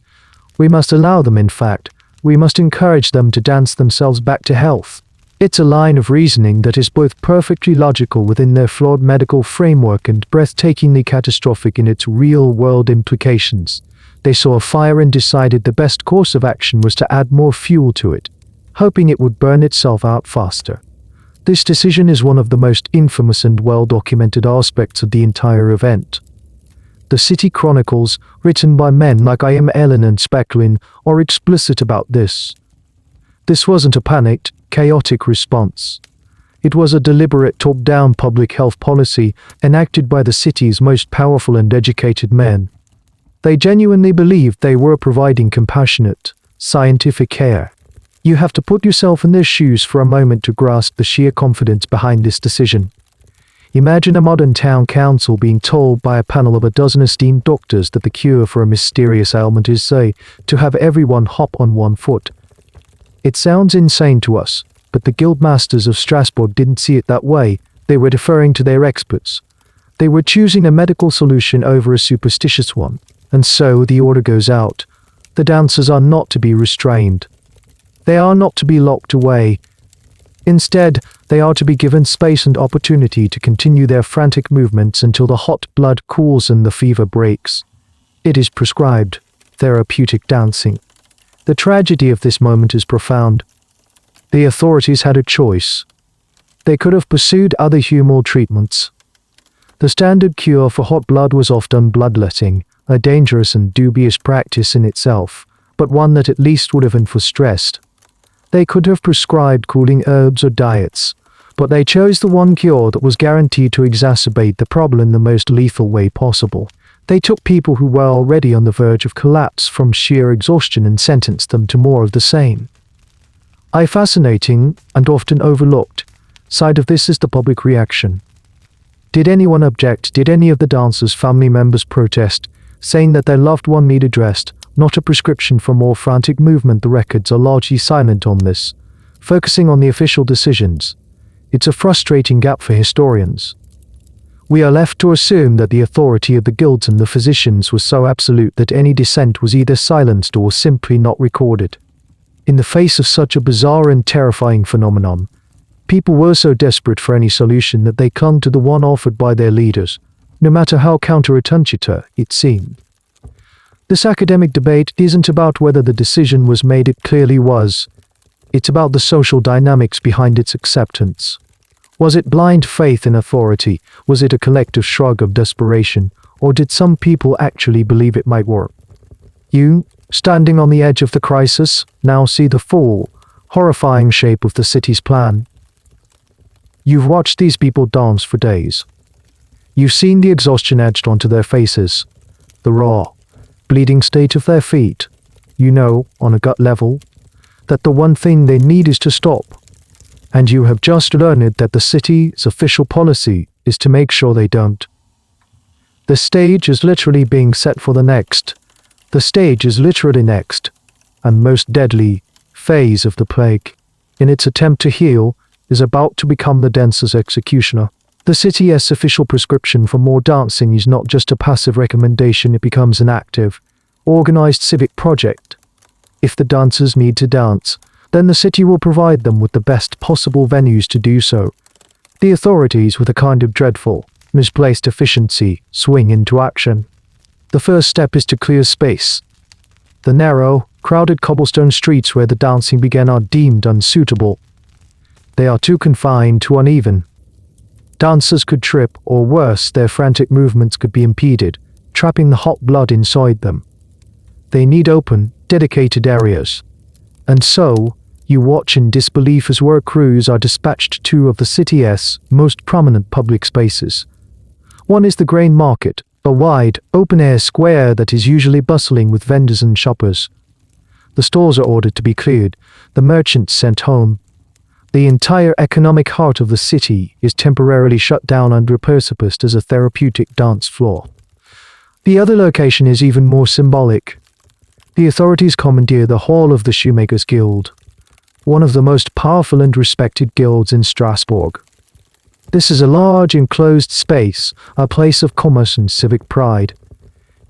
We must allow them, in fact, we must encourage them to dance themselves back to health. It's a line of reasoning that is both perfectly logical within their flawed medical framework and breathtakingly catastrophic in its real-world implications. They saw a fire and decided the best course of action was to add more fuel to it, hoping it would burn itself out faster. This decision is one of the most infamous and well-documented aspects of the entire event. The city chronicles, written by men like Ellen and Specklin, are explicit about this. This wasn't a panicked, chaotic response. It was a deliberate top-down public health policy enacted by the city's most powerful and educated men. They genuinely believed they were providing compassionate, scientific care. You have to put yourself in their shoes for a moment to grasp the sheer confidence behind this decision. Imagine a modern town council being told by a panel of a dozen esteemed doctors that the cure for a mysterious ailment is, say, to have everyone hop on one foot. It sounds insane to us, but the guildmasters of Strasbourg didn't see it that way. They were deferring to their experts. They were choosing a medical solution over a superstitious one. And so the order goes out. The dancers are not to be restrained. They are not to be locked away. Instead, they are to be given space and opportunity to continue their frantic movements until the hot blood cools and the fever breaks. It is prescribed therapeutic dancing. The tragedy of this moment is profound. The authorities had a choice. They could have pursued other humoral treatments. The standard cure for hot blood was often bloodletting, a dangerous and dubious practice in itself, but one that at least would have enforced stress. They could have prescribed cooling herbs or diets, but they chose the one cure that was guaranteed to exacerbate the problem in the most lethal way possible. They took people who were already on the verge of collapse from sheer exhaustion and sentenced them to more of the same. A fascinating, and often overlooked, side of this is the public reaction. Did anyone object? Did any of the dancers' family members protest, saying that their loved one needed rest, not a prescription for more frantic movement? The records are largely silent on this, focusing on the official decisions. It's a frustrating gap for historians. We are left to assume that the authority of the guilds and the physicians was so absolute that any dissent was either silenced or simply not recorded. In the face of such a bizarre and terrifying phenomenon, people were so desperate for any solution that they clung to the one offered by their leaders, no matter how counterintuitive it seemed. This academic debate isn't about whether the decision was made, it clearly was. It's about the social dynamics behind its acceptance. Was it blind faith in authority? Was it a collective shrug of desperation? Or did some people actually believe it might work? You, standing on the edge of the crisis, now see the full, horrifying shape of the city's plan. You've watched these people dance for days. You've seen the exhaustion etched onto their faces, the raw, bleeding state of their feet. You know, on a gut level, that the one thing they need is to stop. And you have just learned that the city's official policy is to make sure they don't. The stage is literally being set for the next. The stage is literally next, and most deadly, phase of the plague. In its attempt to heal, is about to become the dancer's executioner. The city's official prescription for more dancing is not just a passive recommendation, it becomes an active, organized civic project. If the dancers need to dance, then the city will provide them with the best possible venues to do so. The authorities, with a kind of dreadful, misplaced efficiency, swing into action. The first step is to clear space. The narrow, crowded cobblestone streets where the dancing began are deemed unsuitable. They are too confined, too uneven. Dancers could trip, or worse, their frantic movements could be impeded, trapping the hot blood inside them. They need open, dedicated areas. And so, you watch in disbelief as work crews are dispatched to two of the city's most prominent public spaces. One is the grain market, a wide, open-air square that is usually bustling with vendors and shoppers. The stores are ordered to be cleared, the merchants sent home. The entire economic heart of the city is temporarily shut down and repurposed as a therapeutic dance floor. The other location is even more symbolic. The authorities commandeer the hall of the Shoemakers Guild, one of the most powerful and respected guilds in Strasbourg. This is a large enclosed space, a place of commerce and civic pride.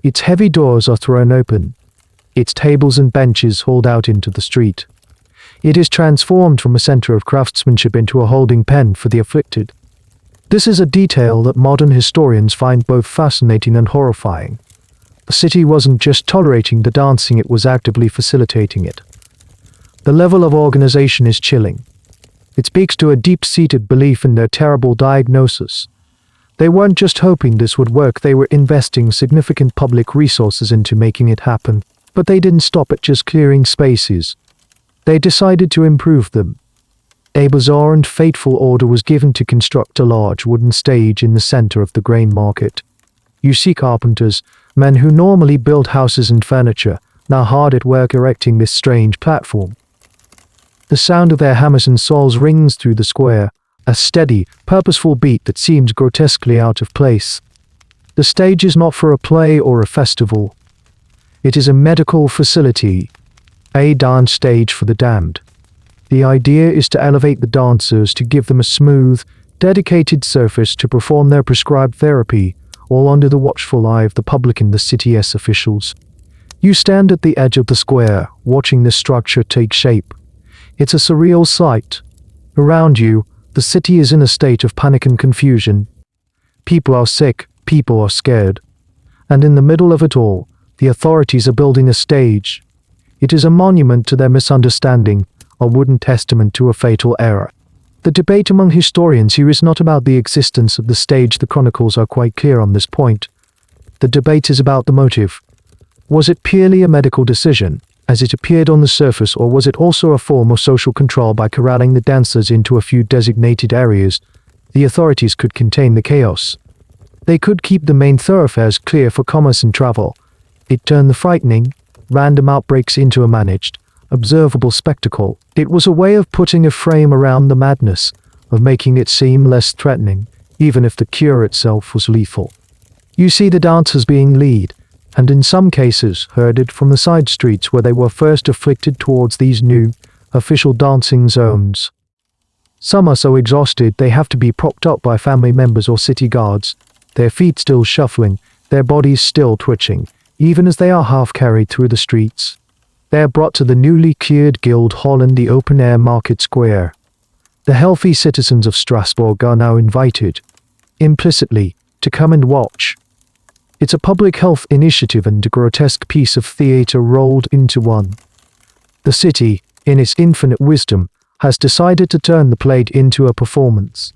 Its heavy doors are thrown open, its tables and benches hauled out into the street. It is transformed from a center of craftsmanship into a holding pen for the afflicted. This is a detail that modern historians find both fascinating and horrifying. The city wasn't just tolerating the dancing, it was actively facilitating it. The level of organization is chilling. It speaks to a deep-seated belief in their terrible diagnosis. They weren't just hoping this would work, they were investing significant public resources into making it happen. But they didn't stop at just clearing spaces. They decided to improve them. A bizarre and fateful order was given to construct a large wooden stage in the center of the grain market. You see carpenters, men who normally build houses and furniture, now hard at work erecting this strange platform. The sound of their hammers and saws rings through the square, a steady, purposeful beat that seems grotesquely out of place. The stage is not for a play or a festival. It is a medical facility, a dance stage for the damned. The idea is to elevate the dancers, to give them a smooth, dedicated surface to perform their prescribed therapy, all under the watchful eye of the public and the city's officials. You stand at the edge of the square, watching the structure take shape. It's a surreal sight. Around you, the city is in a state of panic and confusion. People are sick, people are scared. And in the middle of it all, the authorities are building a stage. It is a monument to their misunderstanding, a wooden testament to a fatal error. The debate among historians here is not about the existence of the stage. The chronicles are quite clear on this point. The debate is about the motive. Was it purely a medical decision, as it appeared on the surface, or was it also a form of social control by corralling the dancers into a few designated areas? The authorities could contain the chaos. They could keep the main thoroughfares clear for commerce and travel. It turned the frightening, random outbreaks into a managed, observable spectacle. It was a way of putting a frame around the madness, of making it seem less threatening, even if the cure itself was lethal. You see the dancers being led, and in some cases herded from the side streets where they were first afflicted towards these new, official dancing zones. Some are so exhausted they have to be propped up by family members or city guards, their feet still shuffling, their bodies still twitching, even as they are half carried through the streets. They are brought to the newly cleared guild hall in the open-air market square. The healthy citizens of Strasbourg are now invited, implicitly, to come and watch. It's a public health initiative and a grotesque piece of theatre rolled into one. The city, in its infinite wisdom, has decided to turn the play into a performance.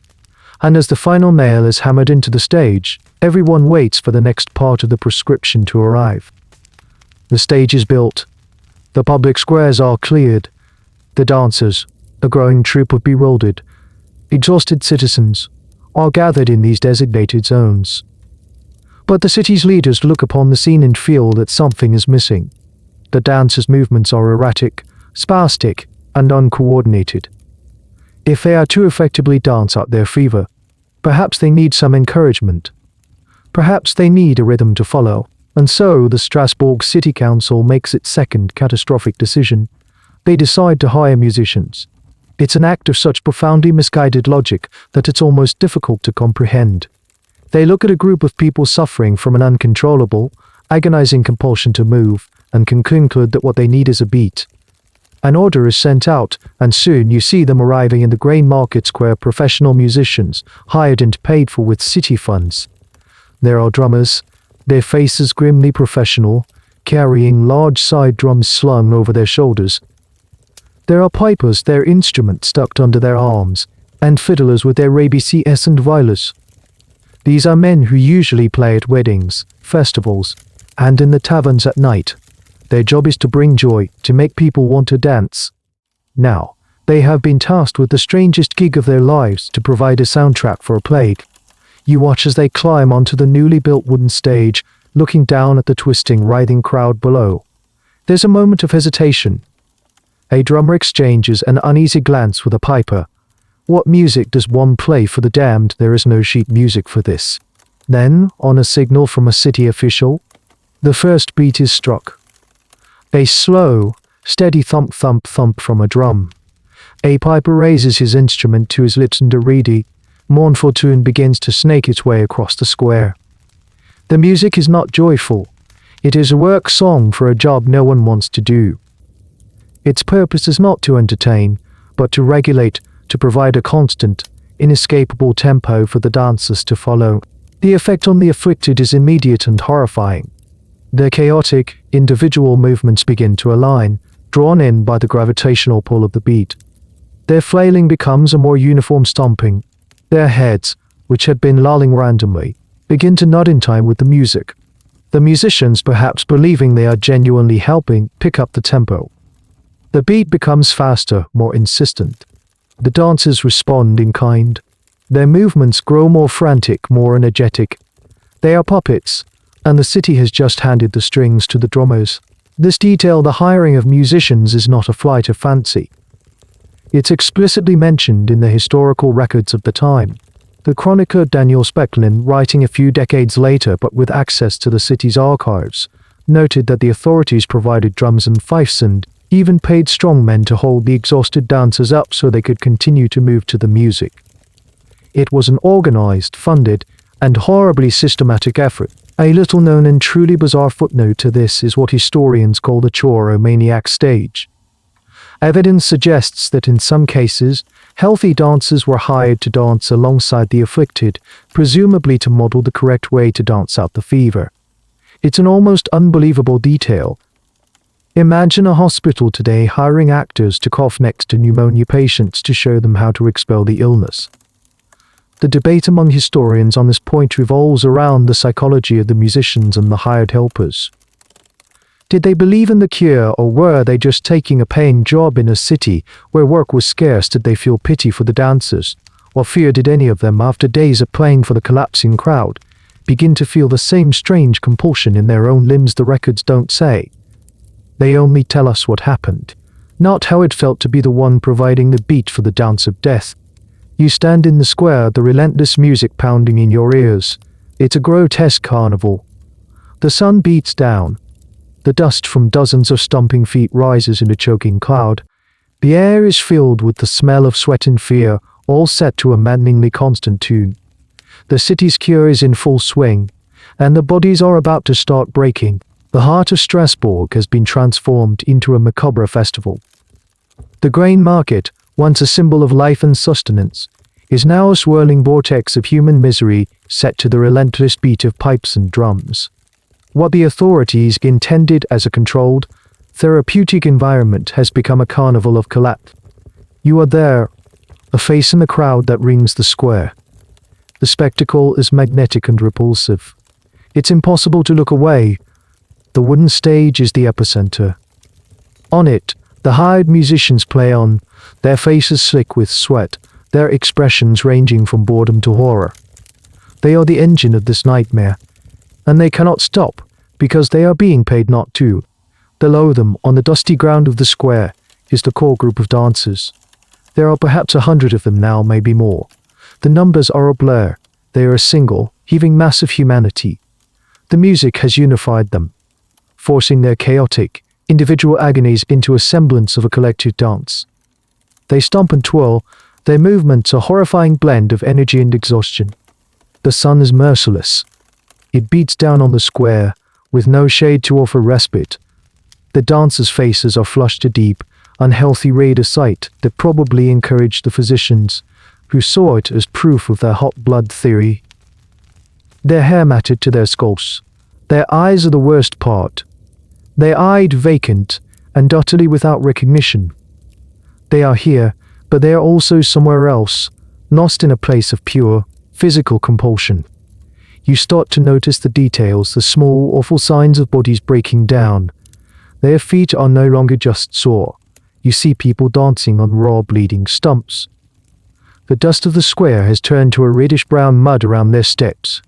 And as the final nail is hammered into the stage, everyone waits for the next part of the prescription to arrive. The stage is built. The public squares are cleared. The dancers, a growing troop of bewildered, exhausted citizens, are gathered in these designated zones. But the city's leaders look upon the scene and feel that something is missing. The dancers' movements are erratic, spastic, and uncoordinated. If they are to effectively dance out their fever, perhaps they need some encouragement. Perhaps they need a rhythm to follow, and so the Strasbourg City Council makes its second catastrophic decision. They decide to hire musicians. It's an act of such profoundly misguided logic that it's almost difficult to comprehend. They look at a group of people suffering from an uncontrollable, agonizing compulsion to move, and can conclude that what they need is a beat. An order is sent out, and soon you see them arriving in the grey market square, professional musicians, hired and paid for with city funds. There are drummers, their faces grimly professional, carrying large side drums slung over their shoulders. There are pipers, their instruments tucked under their arms, and fiddlers with their ABCs and violas. These are men who usually play at weddings, festivals, and in the taverns at night. Their job is to bring joy, to make people want to dance. Now, they have been tasked with the strangest gig of their lives, to provide a soundtrack for a play. You watch as they climb onto the newly built wooden stage, looking down at the twisting, writhing crowd below. There's a moment of hesitation. A drummer exchanges an uneasy glance with a piper. What music does one play for the damned? There is no sheet music for this. Then, on a signal from a city official, the first beat is struck. A slow, steady thump-thump-thump from a drum. A piper raises his instrument to his lips and a reedy, mournful tune begins to snake its way across the square. The music is not joyful. It is a work song for a job no one wants to do. Its purpose is not to entertain, but to regulate, to provide a constant, inescapable tempo for the dancers to follow. The effect on the afflicted is immediate and horrifying. Their chaotic, individual movements begin to align, drawn in by the gravitational pull of the beat. Their flailing becomes a more uniform stomping. Their heads, which had been lolling randomly, begin to nod in time with the music. The musicians, perhaps believing they are genuinely helping, pick up the tempo. The beat becomes faster, more insistent. The dancers respond in kind. Their movements grow more frantic, more energetic. They are puppets, and the city has just handed the strings to the drummers. This detail, the hiring of musicians, is not a flight of fancy. It's explicitly mentioned in the historical records of the time. The chronicler Daniel Specklin, writing a few decades later but with access to the city's archives, noted that the authorities provided drums and fifes and even paid strongmen to hold the exhausted dancers up so they could continue to move to the music. It was an organized, funded, and horribly systematic effort. A little-known and truly bizarre footnote to this is what historians call the choromaniac stage. Evidence suggests that in some cases, healthy dancers were hired to dance alongside the afflicted, presumably to model the correct way to dance out the fever. It's an almost unbelievable detail. Imagine a hospital today hiring actors to cough next to pneumonia patients to show them how to expel the illness. The debate among historians on this point revolves around the psychology of the musicians and the hired helpers. Did they believe in the cure, or were they just taking a paying job in a city where work was scarce? Did they feel pity for the dancers, or fear? Did any of them, after days of playing for the collapsing crowd, begin to feel the same strange compulsion in their own limbs? The records don't say. They only tell us what happened, not how it felt to be the one providing the beat for the dance of death. You stand in the square, the relentless music pounding in your ears. It's a grotesque carnival. The sun beats down. The dust from dozens of stomping feet rises in a choking cloud. The air is filled with the smell of sweat and fear, all set to a maddeningly constant tune. The city's cure is in full swing, and the bodies are about to start breaking. The heart of Strasbourg has been transformed into a macabre festival. The grain market, once a symbol of life and sustenance, is now a swirling vortex of human misery set to the relentless beat of pipes and drums. What the authorities intended as a controlled, therapeutic environment has become a carnival of collapse. You are there, a face in the crowd that rings the square. The spectacle is magnetic and repulsive. It's impossible to look away. The wooden stage is the epicenter. On it, the hired musicians play on, their faces slick with sweat, their expressions ranging from boredom to horror. They are the engine of this nightmare, and they cannot stop, because they are being paid not to. Below them, on the dusty ground of the square, is the core group of dancers. There are perhaps 100 of them now, maybe more. The numbers are a blur. They are a single, heaving mass of humanity. The music has unified them, forcing their chaotic, individual agonies into a semblance of a collective dance. They stomp and twirl, their movements a horrifying blend of energy and exhaustion. The sun is merciless. It beats down on the square, with no shade to offer respite. The dancers' faces are flushed to deep, unhealthy red a sight that probably encouraged the physicians, who saw it as proof of their hot blood theory. Their hair matted to their scalps. Their eyes are the worst part. They eyed vacant and utterly without recognition. They are here, but they are also somewhere else, lost in a place of pure, physical compulsion. You start to notice the details, the small, awful signs of bodies breaking down. Their feet are no longer just sore. You see people dancing on raw, bleeding stumps. The dust of the square has turned to a reddish-brown mud around their steps.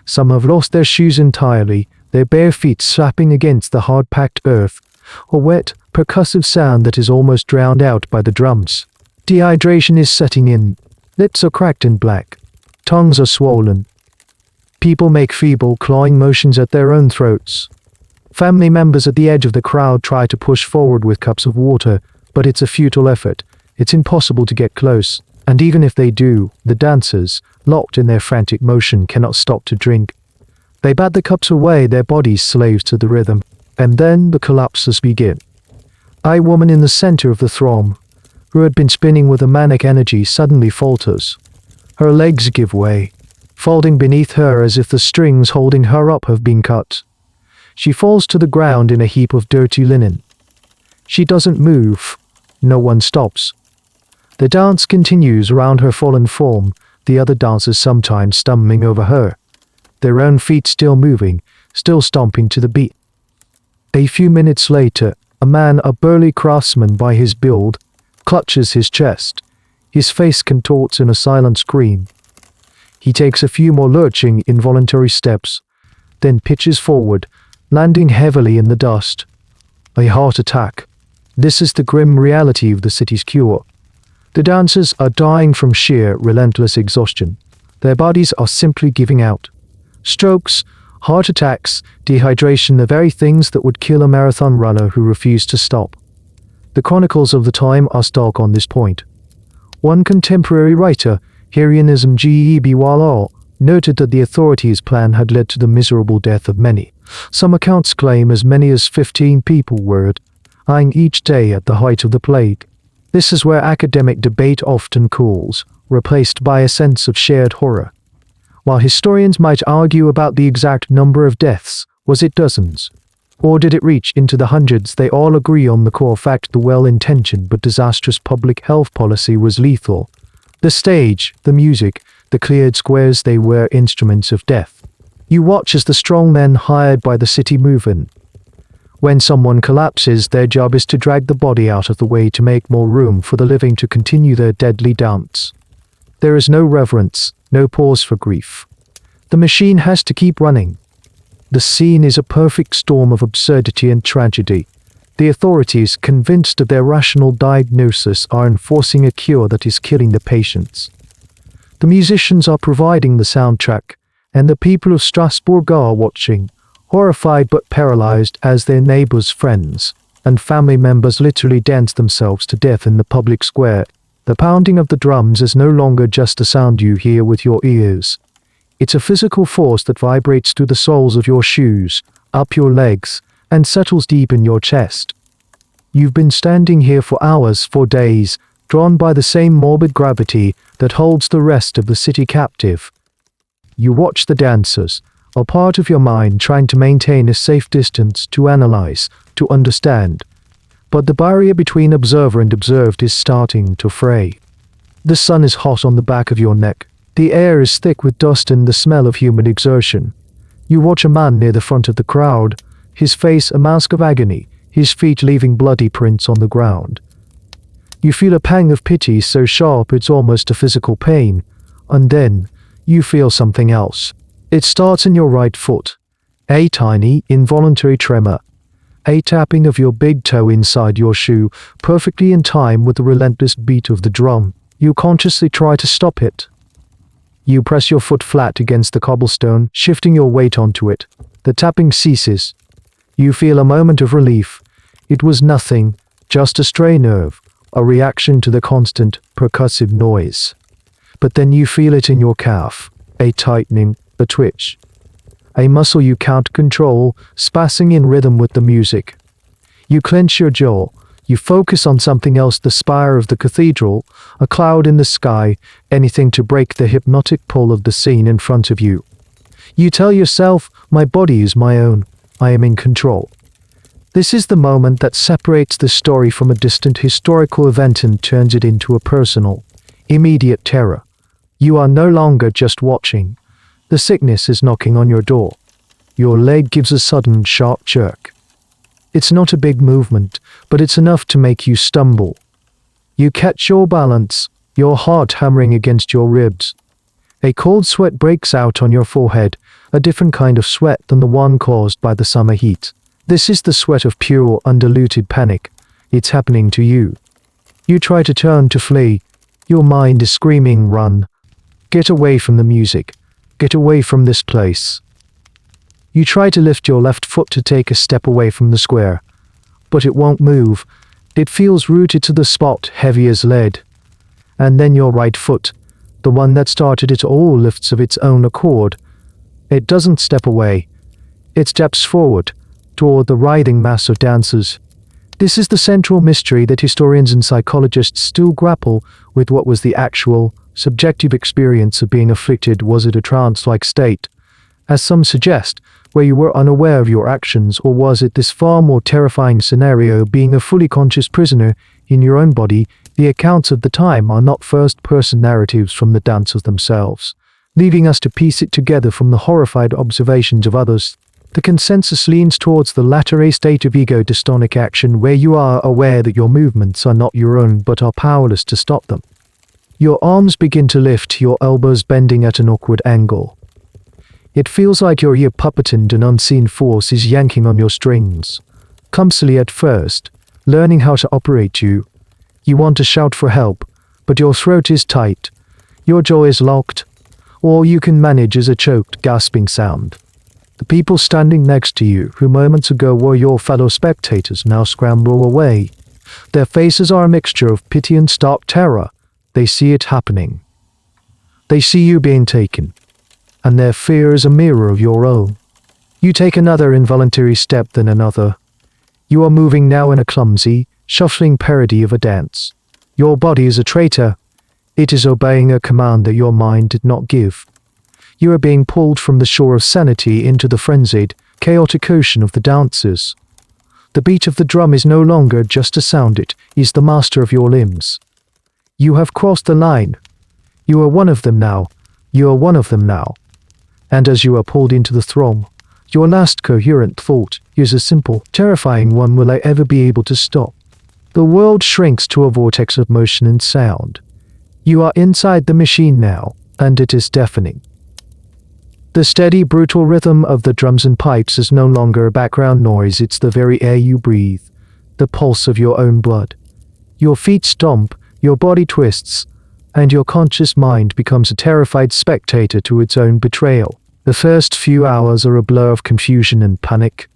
Some have lost their shoes entirely, their bare feet slapping against the hard-packed earth, a wet, percussive sound that is almost drowned out by the drums. Dehydration is setting in. Lips are cracked and black. Tongues are swollen. People make feeble, clawing motions at their own throats. Family members at the edge of the crowd try to push forward with cups of water, but it's a futile effort. It's impossible to get close, and even if they do, the dancers, locked in their frantic motion, cannot stop to drink. They bat the cups away, their bodies slaves to the rhythm, and then the collapses begin. A woman in the center of the throng, who had been spinning with a manic energy, suddenly falters. Her legs give way, folding beneath her as if the strings holding her up have been cut. She falls to the ground in a heap of dirty linen. She doesn't move. No one stops. The dance continues around her fallen form, the other dancers sometimes stumbling over her, their own feet still moving, still stomping to the beat. A few minutes later, a man, a burly craftsman by his build, clutches his chest. His face contorts in a silent scream. He takes a few more lurching, involuntary steps, then pitches forward, landing heavily in the dust. A heart attack. This is the grim reality of the city's cure. The dancers are dying from sheer, relentless exhaustion. Their bodies are simply giving out. Strokes, heart attacks, dehydration, the very things that would kill a marathon runner who refused to stop. The chronicles of the time are stark on this point. One contemporary writer, Hieronymus Geb Wallal, noted that the authorities' plan had led to the miserable death of many. Some accounts claim as many as 15 people were eyeing each day at the height of the plague. This is where academic debate often cools, replaced by a sense of shared horror. While historians might argue about the exact number of deaths, was it dozens? Or did it reach into the hundreds? They all agree on the core fact: the well-intentioned but disastrous public health policy was lethal. The stage, the music, the cleared squares, they were instruments of death. You watch as the strong men hired by the city move in. When someone collapses, their job is to drag the body out of the way to make more room for the living to continue their deadly dance. There is no reverence, no pause for grief. The machine has to keep running. The scene is a perfect storm of absurdity and tragedy. The authorities, convinced of their rational diagnosis, are enforcing a cure that is killing the patients. The musicians are providing the soundtrack, and the people of Strasbourg are watching, horrified but paralyzed, as their neighbors, friends, and family members literally dance themselves to death in the public square. The pounding of the drums is no longer just a sound you hear with your ears. It's a physical force that vibrates through the soles of your shoes, up your legs, and settles deep in your chest. You've been standing here for hours, for days, drawn by the same morbid gravity that holds the rest of the city captive. You watch the dancers, a part of your mind trying to maintain a safe distance, to analyze, to understand. But the barrier between observer and observed is starting to fray. The sun is hot on the back of your neck. The air is thick with dust and the smell of human exertion. You watch a man near the front of the crowd, his face a mask of agony, his feet leaving bloody prints on the ground. You feel a pang of pity so sharp it's almost a physical pain, and then you feel something else. It starts in your right foot. A tiny, involuntary tremor. A tapping of your big toe inside your shoe, perfectly in time with the relentless beat of the drum. You consciously try to stop it. You press your foot flat against the cobblestone, shifting your weight onto it. The tapping ceases. You feel a moment of relief. It was nothing, just a stray nerve, a reaction to the constant, percussive noise. But then you feel it in your calf, a tightening, a twitch. A muscle you can't control, spazzing in rhythm with the music. You clench your jaw. You focus on something else: the spire of the cathedral, a cloud in the sky, anything to break the hypnotic pull of the scene in front of you. You tell yourself, my body is my own. I am in control. This is the moment that separates the story from a distant historical event and turns it into a personal, immediate terror. You are no longer just watching. The sickness is knocking on your door. Your leg gives a sudden, sharp jerk. It's not a big movement, but it's enough to make you stumble. You catch your balance, your heart hammering against your ribs. A cold sweat breaks out on your forehead, a different kind of sweat than the one caused by the summer heat. This is the sweat of pure, undiluted panic. It's happening to you. You try to turn to flee. Your mind is screaming, run. Get away from the music. Get away from this place. You try to lift your left foot to take a step away from the square, but it won't move. It feels rooted to the spot, heavy as lead. And then your right foot, the one that started it all, lifts of its own accord. It doesn't step away. It steps forward, toward the writhing mass of dancers. This is the central mystery that historians and psychologists still grapple with. What was the actual, subjective experience of being afflicted? Was it a trance-like state, as some suggest, where you were unaware of your actions, or was it this far more terrifying scenario, being a fully conscious prisoner in your own body? The accounts of the time are not first-person narratives from the dancers themselves, leaving us to piece it together from the horrified observations of others. The consensus leans towards the latter, a state of ego-dystonic action where you are aware that your movements are not your own but are powerless to stop them. Your arms begin to lift, your elbows bending at an awkward angle. It feels like your ear puppet and an unseen force is yanking on your strings. Clumsily at first, learning how to operate you. You want to shout for help, but your throat is tight. Your jaw is locked. All you can manage is a choked, gasping sound. The people standing next to you, who moments ago were your fellow spectators, now scramble away. Their faces are a mixture of pity and stark terror. They see it happening. They see you being taken, and their fear is a mirror of your own. You take another involuntary step, then another. You are moving now in a clumsy, shuffling parody of a dance. Your body is a traitor. It is obeying a command that your mind did not give. You are being pulled from the shore of sanity into the frenzied, chaotic ocean of the dancers. The beat of the drum is no longer just a sound, it is the master of your limbs. You have crossed the line. You are one of them now. You are one of them now. And as you are pulled into the throng, your last coherent thought is a simple, terrifying one: will I ever be able to stop? The world shrinks to a vortex of motion and sound. You are inside the machine now, and it is deafening. The steady, brutal rhythm of the drums and pipes is no longer a background noise, it's the very air you breathe, the pulse of your own blood. Your feet stomp, your body twists, and your conscious mind becomes a terrified spectator to its own betrayal. The first few hours are a blur of confusion and panic.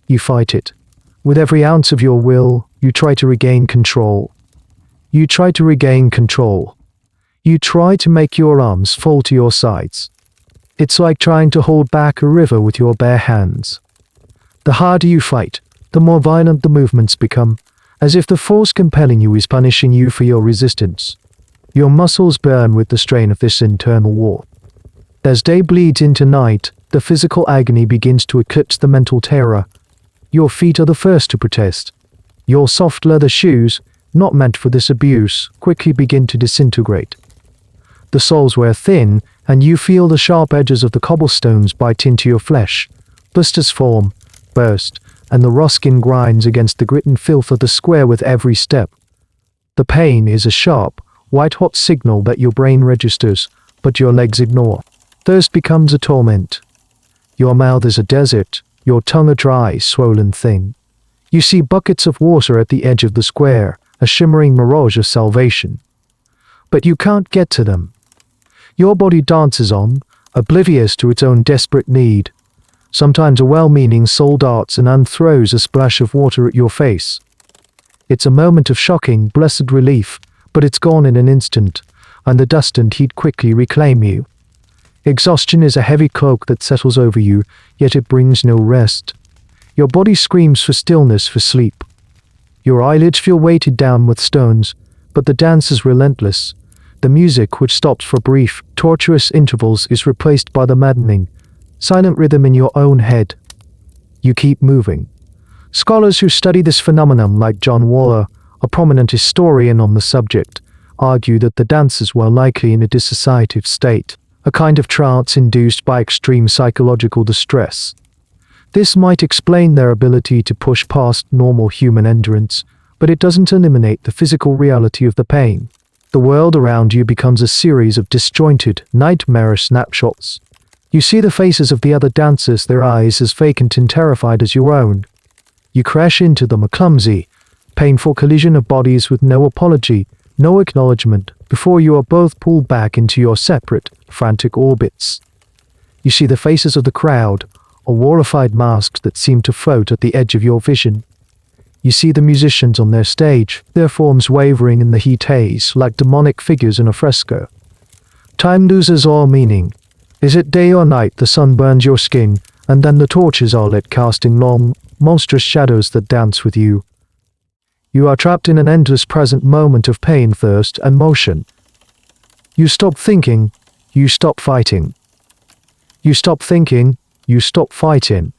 You fight it. With every ounce of your will, you try to regain control. You try to regain control. You try to make your arms fall to your sides. It's like trying to hold back a river with your bare hands. The harder you fight, the more violent the movements become, as if the force compelling you is punishing you for your resistance. Your muscles burn with the strain of this internal war. As day bleeds into night, the physical agony begins to eclipse the mental terror. Your feet are the first to protest. Your soft leather shoes, not meant for this abuse, quickly begin to disintegrate. The soles wear thin, and you feel the sharp edges of the cobblestones bite into your flesh. Blisters form, burst, and the raw skin grinds against the grit and filth of the square with every step. The pain is a sharp, white-hot signal that your brain registers, but your legs ignore. Thirst becomes a torment. Your mouth is a desert, your tongue a dry, swollen thing. You see buckets of water at the edge of the square, a shimmering mirage of salvation. But you can't get to them. Your body dances on, oblivious to its own desperate need. Sometimes a well-meaning soul darts and throws a splash of water at your face. It's a moment of shocking, blessed relief, but it's gone in an instant, and the dust and heat quickly reclaim you. Exhaustion is a heavy cloak that settles over you, yet it brings no rest. Your body screams for stillness, for sleep. Your eyelids feel weighted down with stones, but the dance is relentless. The music, which stops for brief, torturous intervals, is replaced by the maddening, silent rhythm in your own head. You keep moving. Scholars who study this phenomenon, like John Waller, a prominent historian on the subject, argue that the dancers were likely in a dissociative state, a kind of trance induced by extreme psychological distress. This might explain their ability to push past normal human endurance, but it doesn't eliminate the physical reality of the pain. The world around you becomes a series of disjointed, nightmarish snapshots. You see the faces of the other dancers, their eyes as vacant and terrified as your own. You crash into them, a clumsy, painful collision of bodies with no apology, no acknowledgement, before you are both pulled back into your separate, frantic orbits. You see the faces of the crowd, or horrified masks that seem to float at the edge of your vision. You see the musicians on their stage, their forms wavering in the heat haze like demonic figures in a fresco. Time loses all meaning. Is it day or night? The sun burns your skin, and then the torches are lit, casting long, monstrous shadows that dance with you. You are trapped in an endless present moment of pain, thirst, and motion. You stop thinking, you stop fighting. You stop thinking, you stop fighting.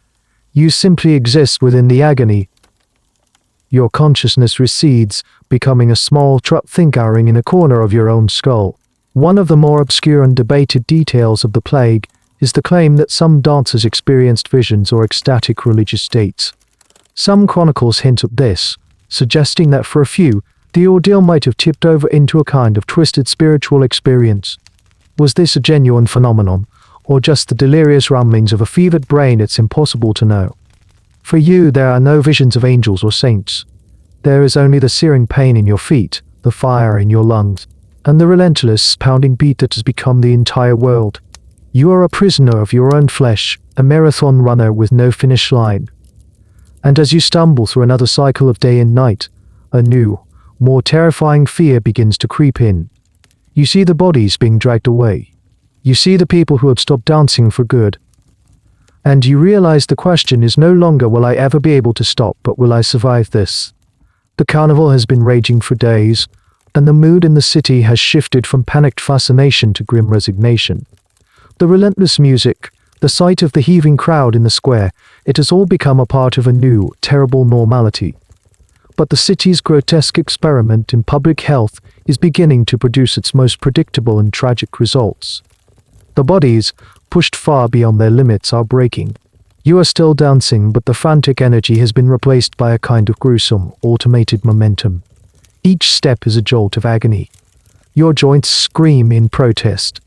You simply exist within the agony. Your consciousness recedes, becoming a small trap thinkering in a corner of your own skull. One of the more obscure and debated details of the plague is the claim that some dancers experienced visions or ecstatic religious states. Some chronicles hint at this, suggesting that for a few, the ordeal might have tipped over into a kind of twisted spiritual experience. Was this a genuine phenomenon, or just the delirious rumblings of a fevered brain? It's impossible to know. For you, there are no visions of angels or saints. There is only the searing pain in your feet, the fire in your lungs, and the relentless, pounding beat that has become the entire world. You are a prisoner of your own flesh, a marathon runner with no finish line. And as you stumble through another cycle of day and night, a new, more terrifying fear begins to creep in. You see the bodies being dragged away. You see the people who have stopped dancing for good. And you realize the question is no longer will I ever be able to stop, but will I survive this? The carnival has been raging for days, and the mood in the city has shifted from panicked fascination to grim resignation. The relentless music, the sight of the heaving crowd in the square, it has all become a part of a new, terrible normality. But the city's grotesque experiment in public health is beginning to produce its most predictable and tragic results. The bodies, pushed far beyond their limits, are breaking. You are still dancing, but the frantic energy has been replaced by a kind of gruesome, automated momentum. Each step is a jolt of agony. Your joints scream in protest.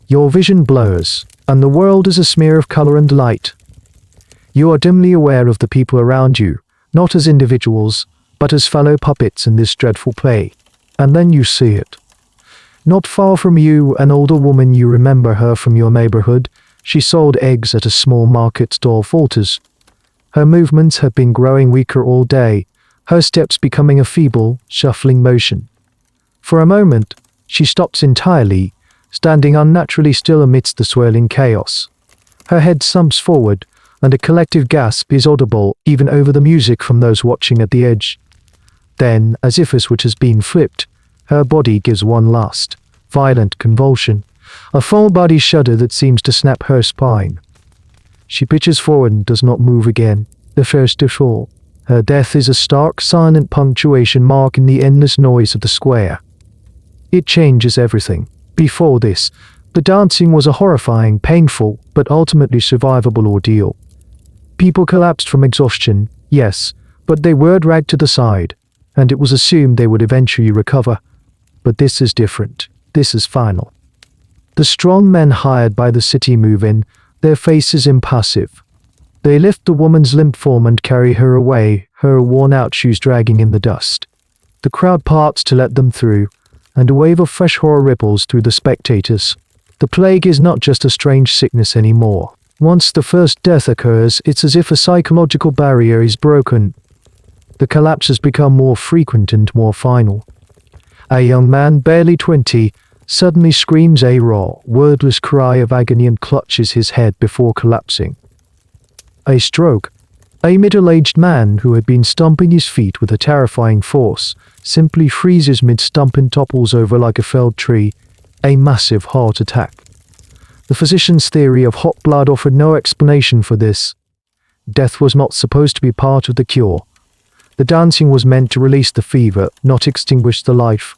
Your vision blurs, and the world is a smear of color and light. You are dimly aware of the people around you, not as individuals, but as fellow puppets in this dreadful play. And then you see it. Not far from you, an older woman. You remember her from your neighborhood. She sold eggs at a small market stall. Falters. Her movements have been growing weaker all day, her steps becoming a feeble, shuffling motion. For a moment, she stops entirely, standing unnaturally still amidst the swirling chaos. Her head slumps forward, and a collective gasp is audible even over the music from those watching at the edge. Then, as if a switch has been flipped, her body gives one last, violent convulsion, a full-body shudder that seems to snap her spine. She pitches forward and does not move again, the first to fall. Her death is a stark, silent punctuation mark in the endless noise of the square. It changes everything. Before this, the dancing was a horrifying, painful, but ultimately survivable ordeal. People collapsed from exhaustion, yes, but they were dragged to the side, and it was assumed they would eventually recover. But this is different. This is final. The strong men hired by the city move in, their faces impassive. They lift the woman's limp form and carry her away, her worn-out shoes dragging in the dust. The crowd parts to let them through, and a wave of fresh horror ripples through the spectators. The plague is not just a strange sickness anymore. Once the first death occurs, it's as if a psychological barrier is broken. The collapses become more frequent and more final. A young man, barely 20, suddenly screams a raw, wordless cry of agony and clutches his head before collapsing. A stroke. A middle-aged man who had been stomping his feet with a terrifying force simply freezes mid-stump and topples over like a felled tree. A massive heart attack. The physician's theory of hot blood offered no explanation for this. Death was not supposed to be part of the cure. The dancing was meant to release the fever, not extinguish the life.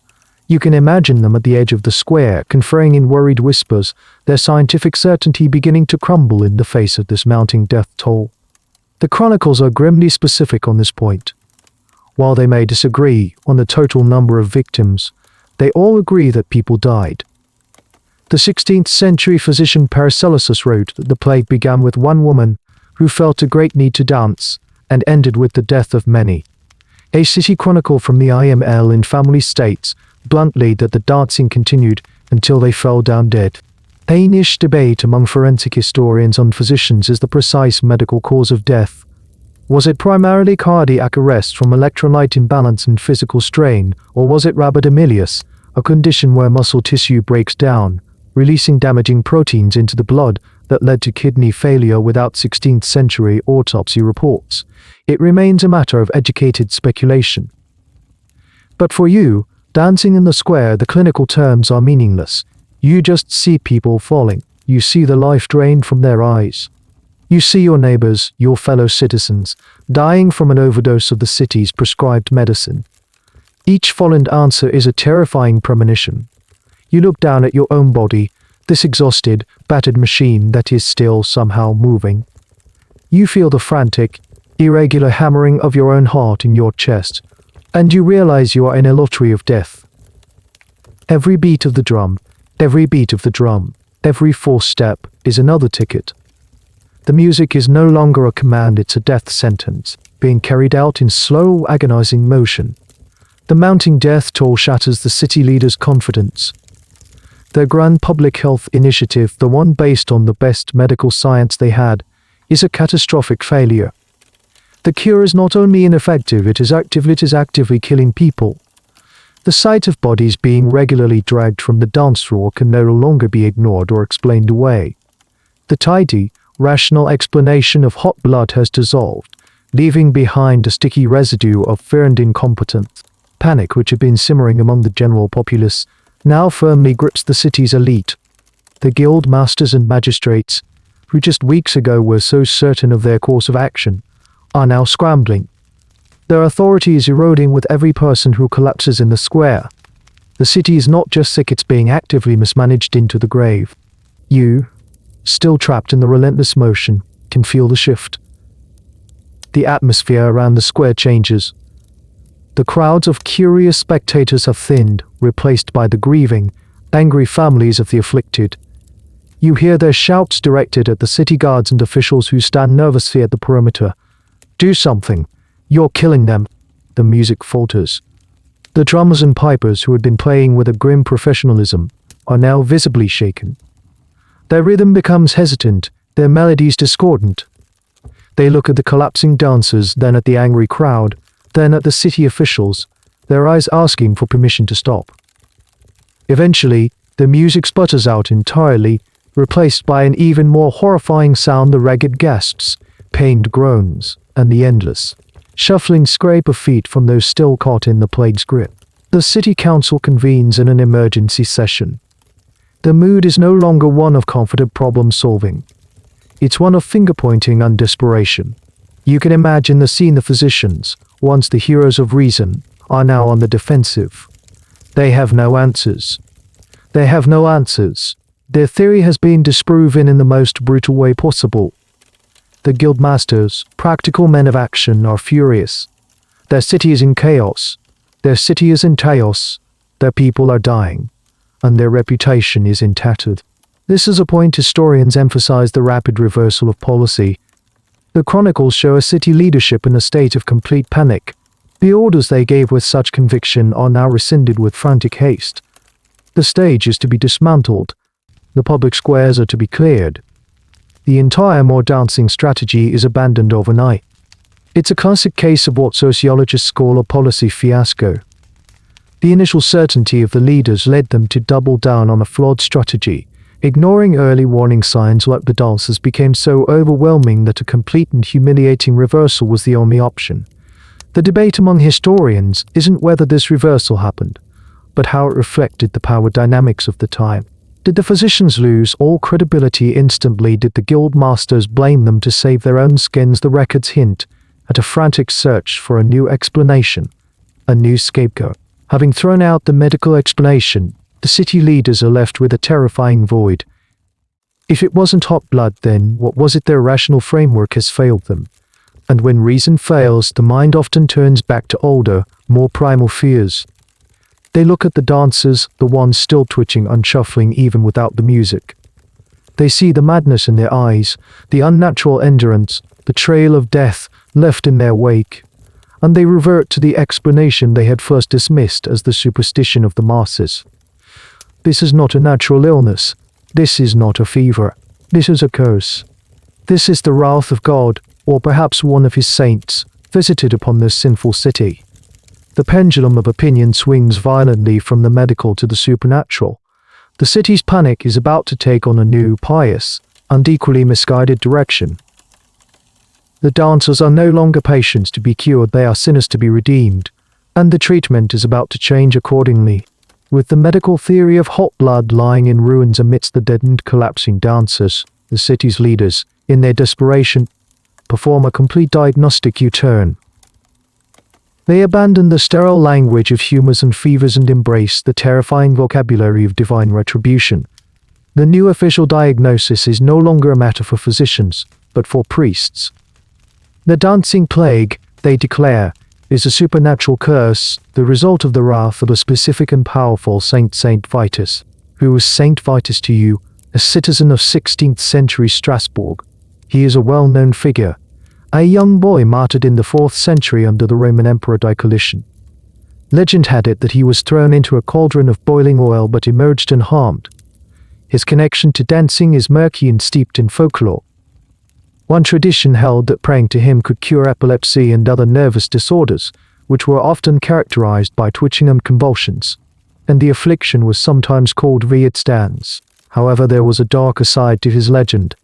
You can imagine them at the edge of the square, conferring in worried whispers, their scientific certainty beginning to crumble in the face of this mounting death toll. The chronicles are grimly specific on this point. While they may disagree on the total number of victims, they all agree that people died. The 16th century physician Paracelsus wrote that the plague began with one woman who felt a great need to dance and ended with the death of many. A city chronicle from the IML in family states bluntly that the dancing continued until they fell down dead. A niche debate among forensic historians on physicians is the precise medical cause of death. Was it primarily cardiac arrest from electrolyte imbalance and physical strain, or was it rhabdomylitis, a condition where muscle tissue breaks down, releasing damaging proteins into the blood that led to kidney failure without 16th century autopsy reports? It remains a matter of educated speculation. But for you, dancing in the square, the clinical terms are meaningless. You just see people falling. You see the life drained from their eyes. You see your neighbors, your fellow citizens, dying from an overdose of the city's prescribed medicine. Each fallen answer is a terrifying premonition. You look down at your own body, this exhausted, battered machine that is still somehow moving. You feel the frantic, irregular hammering of your own heart in your chest, and you realize you are in a lottery of death. Every beat of the drum, every beat of the drum, every false step is another ticket. The music is no longer a command, it's a death sentence, being carried out in slow, agonizing motion. The mounting death toll shatters the city leaders' confidence. Their grand public health initiative, the one based on the best medical science they had, is a catastrophic failure. The cure is not only ineffective, it is actively killing people. The sight of bodies being regularly dragged from the dance floor can no longer be ignored or explained away. The tidy, rational explanation of hot blood has dissolved, leaving behind a sticky residue of fear and incompetence. Panic, which had been simmering among the general populace, now firmly grips the city's elite. The guild masters and magistrates, who just weeks ago were so certain of their course of action, are now scrambling. Their authority is eroding with every person who collapses in the square. The city is not just sick, it's being actively mismanaged into the grave. You, still trapped in the relentless motion, can feel the shift. The atmosphere around the square changes. The crowds of curious spectators have thinned, replaced by the grieving, angry families of the afflicted. You hear their shouts directed at the city guards and officials who stand nervously at the perimeter. Do something. You're killing them. The music falters. The drummers and pipers, who had been playing with a grim professionalism, are now visibly shaken. Their rhythm becomes hesitant, their melodies discordant. They look at the collapsing dancers, then at the angry crowd, then at the city officials, their eyes asking for permission to stop. Eventually, the music sputters out entirely, replaced by an even more horrifying sound: the ragged gasps, pained groans, and the endless, shuffling scrape of feet from those still caught in the plague's grip. The city council convenes in an emergency session. The mood is no longer one of confident problem-solving. It's one of finger-pointing and desperation. You can imagine the scene: the physicians, once the heroes of reason, are now on the defensive. They have no answers. They have no answers. Their theory has been disproven in the most brutal way possible. The guildmasters, practical men of action, are furious. Their city is in chaos. Their city is in chaos. Their people are dying, and their reputation is in tatters. This is a point historians emphasize: the rapid reversal of policy. The chronicles show a city leadership in a state of complete panic. The orders they gave with such conviction are now rescinded with frantic haste. The stage is to be dismantled. The public squares are to be cleared. The entire more dancing strategy is abandoned overnight. It's a classic case of what sociologists call a policy fiasco. The initial certainty of the leaders led them to double down on a flawed strategy. Ignoring early warning signs like the dancers became so overwhelming that a complete and humiliating reversal was the only option. The debate among historians isn't whether this reversal happened, but how it reflected the power dynamics of the time. Did the physicians lose all credibility instantly? Did the guild masters blame them to save their own skins? The records hint at a frantic search for a new explanation, a new scapegoat. Having thrown out the medical explanation, the city leaders are left with a terrifying void. If it wasn't hot blood, then what was it? Their rational framework has failed them. And when reason fails, the mind often turns back to older, more primal fears. They look at the dancers, the ones still twitching and shuffling even without the music. They see the madness in their eyes, the unnatural endurance, the trail of death left in their wake, and they revert to the explanation they had first dismissed as the superstition of the masses. This is not a natural illness. This is not a fever. This is a curse. This is the wrath of God, or perhaps one of his saints, visited upon this sinful city. The pendulum of opinion swings violently from the medical to the supernatural. The city's panic is about to take on a new, pious, and equally misguided direction. The dancers are no longer patients to be cured, they are sinners to be redeemed, and the treatment is about to change accordingly. With the medical theory of hot blood lying in ruins amidst the deadened, collapsing dancers, the city's leaders, in their desperation, perform a complete diagnostic U-turn. They abandon the sterile language of humors and fevers and embrace the terrifying vocabulary of divine retribution. The new official diagnosis is no longer a matter for physicians, but for priests. The dancing plague, they declare, is a supernatural curse, the result of the wrath of a specific and powerful Saint Vitus. Who was Saint Vitus to you? A citizen of 16th century Strasbourg. He is a well-known figure, a young boy martyred in the 4th century under the Roman Emperor Diocletian. Legend had it that he was thrown into a cauldron of boiling oil but emerged unharmed. His connection to dancing is murky and steeped in folklore. One tradition held that praying to him could cure epilepsy and other nervous disorders, which were often characterized by twitching and convulsions, and the affliction was sometimes called Viet's dance. However, there was a darker side to his legend.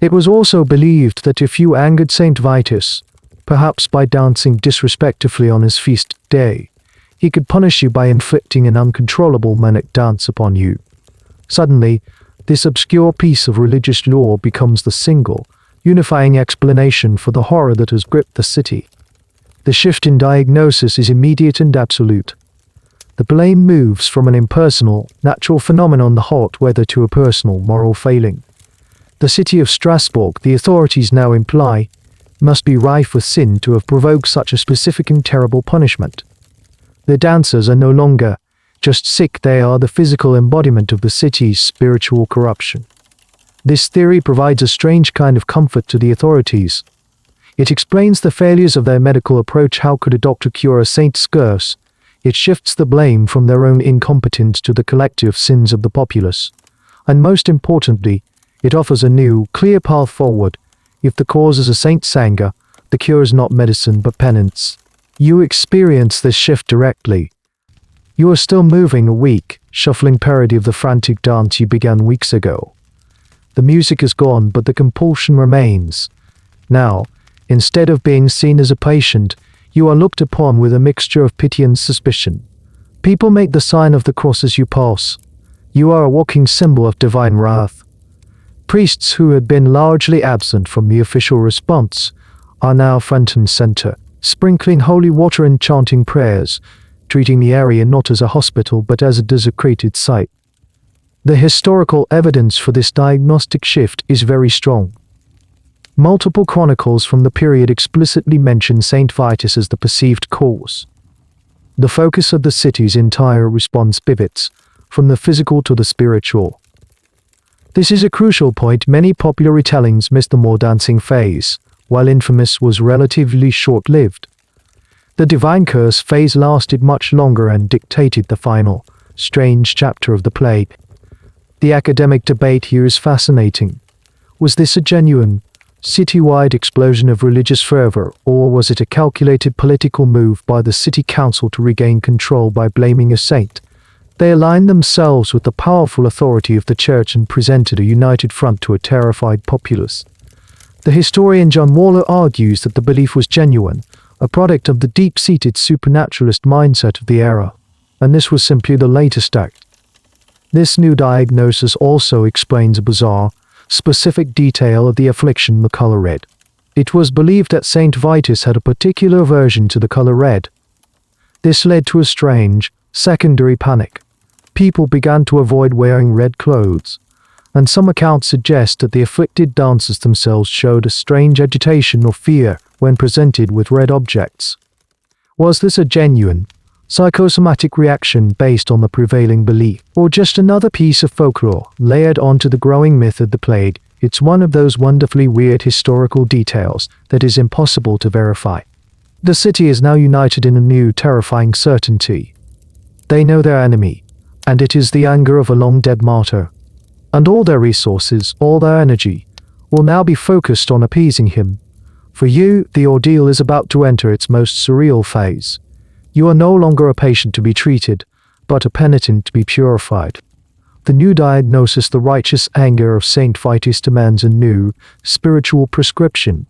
It was also believed that if you angered Saint Vitus, perhaps by dancing disrespectfully on his feast day, he could punish you by inflicting an uncontrollable manic dance upon you. Suddenly, this obscure piece of religious lore becomes the single, unifying explanation for the horror that has gripped the city. The shift in diagnosis is immediate and absolute. The blame moves from an impersonal, natural phenomenon, the hot weather, to a personal, moral failing. The city of Strasbourg, the authorities now imply, must be rife with sin to have provoked such a specific and terrible punishment. The dancers are no longer just sick, they are the physical embodiment of the city's spiritual corruption. This theory provides a strange kind of comfort to the authorities. It explains the failures of their medical approach. How could a doctor cure a saint's curse? It shifts the blame from their own incompetence to the collective sins of the populace. And most importantly, it offers a new, clear path forward. If the cause is a saint's anger, the cure is not medicine but penance. You experience this shift directly. You are still moving, a weak, shuffling parody of the frantic dance you began weeks ago. The music is gone, but the compulsion remains. Now, instead of being seen as a patient, you are looked upon with a mixture of pity and suspicion. People make the sign of the cross as you pass. You are a walking symbol of divine wrath. Priests who had been largely absent from the official response are now front and center, sprinkling holy water and chanting prayers, treating the area not as a hospital but as a desecrated site. The historical evidence for this diagnostic shift is very strong. Multiple chronicles from the period explicitly mention Saint Vitus as the perceived cause. The focus of the city's entire response pivots from the physical to the spiritual. This is a crucial point. Many popular retellings miss the more dancing phase, while Infamous was relatively short-lived. The divine curse phase lasted much longer and dictated the final, strange chapter of the plague. The academic debate here is fascinating. Was this a genuine, citywide explosion of religious fervor, or was it a calculated political move by the city council to regain control by blaming a saint? They aligned themselves with the powerful authority of the church and presented a united front to a terrified populace. The historian John Waller argues that the belief was genuine, a product of the deep-seated supernaturalist mindset of the era, and this was simply the latest act. This new diagnosis also explains a bizarre, specific detail of the affliction, the color red. It was believed that Saint Vitus had a particular aversion to the color red. This led to a strange, secondary panic. People began to avoid wearing red clothes, and some accounts suggest that the afflicted dancers themselves showed a strange agitation or fear when presented with red objects. Was this a genuine, psychosomatic reaction based on the prevailing belief, or just another piece of folklore layered onto the growing myth of the plague? It's one of those wonderfully weird historical details that is impossible to verify. The city is now united in a new, terrifying certainty. They know their enemy, and it is the anger of a long-dead martyr. And all their resources, all their energy, will now be focused on appeasing him. For you, the ordeal is about to enter its most surreal phase. You are no longer a patient to be treated, but a penitent to be purified. The new diagnosis, the righteous anger of Saint Vitus, demands a new, spiritual prescription.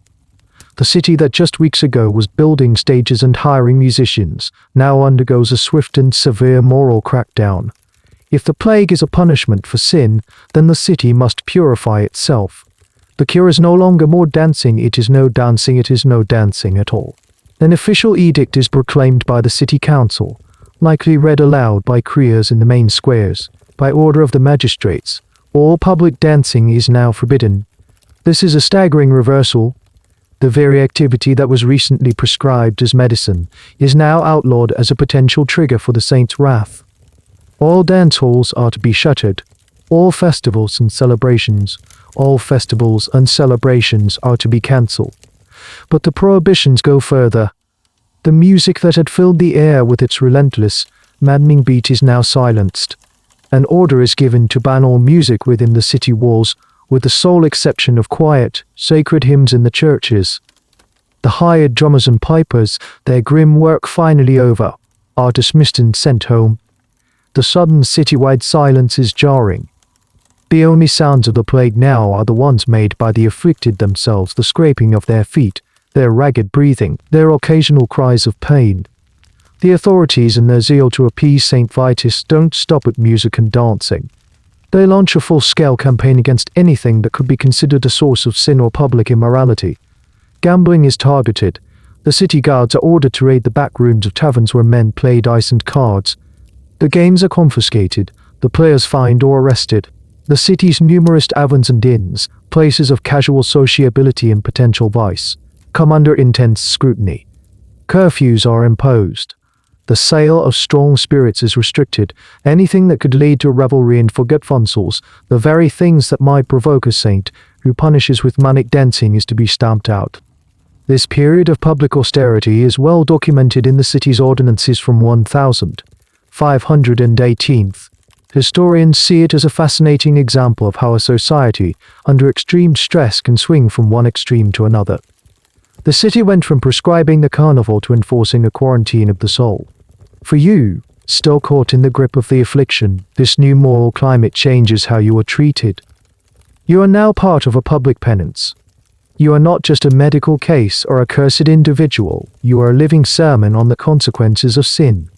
The city that just weeks ago was building stages and hiring musicians now undergoes a swift and severe moral crackdown. If the plague is a punishment for sin, then the city must purify itself. The cure is no longer more dancing, it is no dancing at all. An official edict is proclaimed by the city council, likely read aloud by criers in the main squares. By order of the magistrates, all public dancing is now forbidden. This is a staggering reversal. The very activity that was recently prescribed as medicine is now outlawed as a potential trigger for the saint's wrath. All dance halls are to be shuttered. All festivals and celebrations are to be cancelled. But the prohibitions go further. The music that had filled the air with its relentless, maddening beat is now silenced. An order is given to ban all music within the city walls, with the sole exception of quiet, sacred hymns in the churches. The hired drummers and pipers, their grim work finally over, are dismissed and sent home. The sudden citywide silence is jarring. The only sounds of the plague now are the ones made by the afflicted themselves, the scraping of their feet, their ragged breathing, their occasional cries of pain. The authorities, in their zeal to appease St. Vitus, don't stop at music and dancing. They launch a full-scale campaign against anything that could be considered a source of sin or public immorality. Gambling is targeted. The city guards are ordered to raid the back rooms of taverns where men play dice and cards. The games are confiscated, the players fined or arrested. The city's numerous taverns and inns, places of casual sociability and potential vice, come under intense scrutiny. Curfews are imposed. The sale of strong spirits is restricted. Anything that could lead to revelry and forgetfulness, the very things that might provoke a saint who punishes with manic dancing, is to be stamped out. This period of public austerity is well documented in the city's ordinances from 1518. Historians see it as a fascinating example of how a society, under extreme stress, can swing from one extreme to another. The city went from prescribing the carnival to enforcing a quarantine of the soul. For you, still caught in the grip of the affliction, this new moral climate changes how you are treated. You are now part of a public penance. You are not just a medical case or a cursed individual, you are a living sermon on the consequences of sin.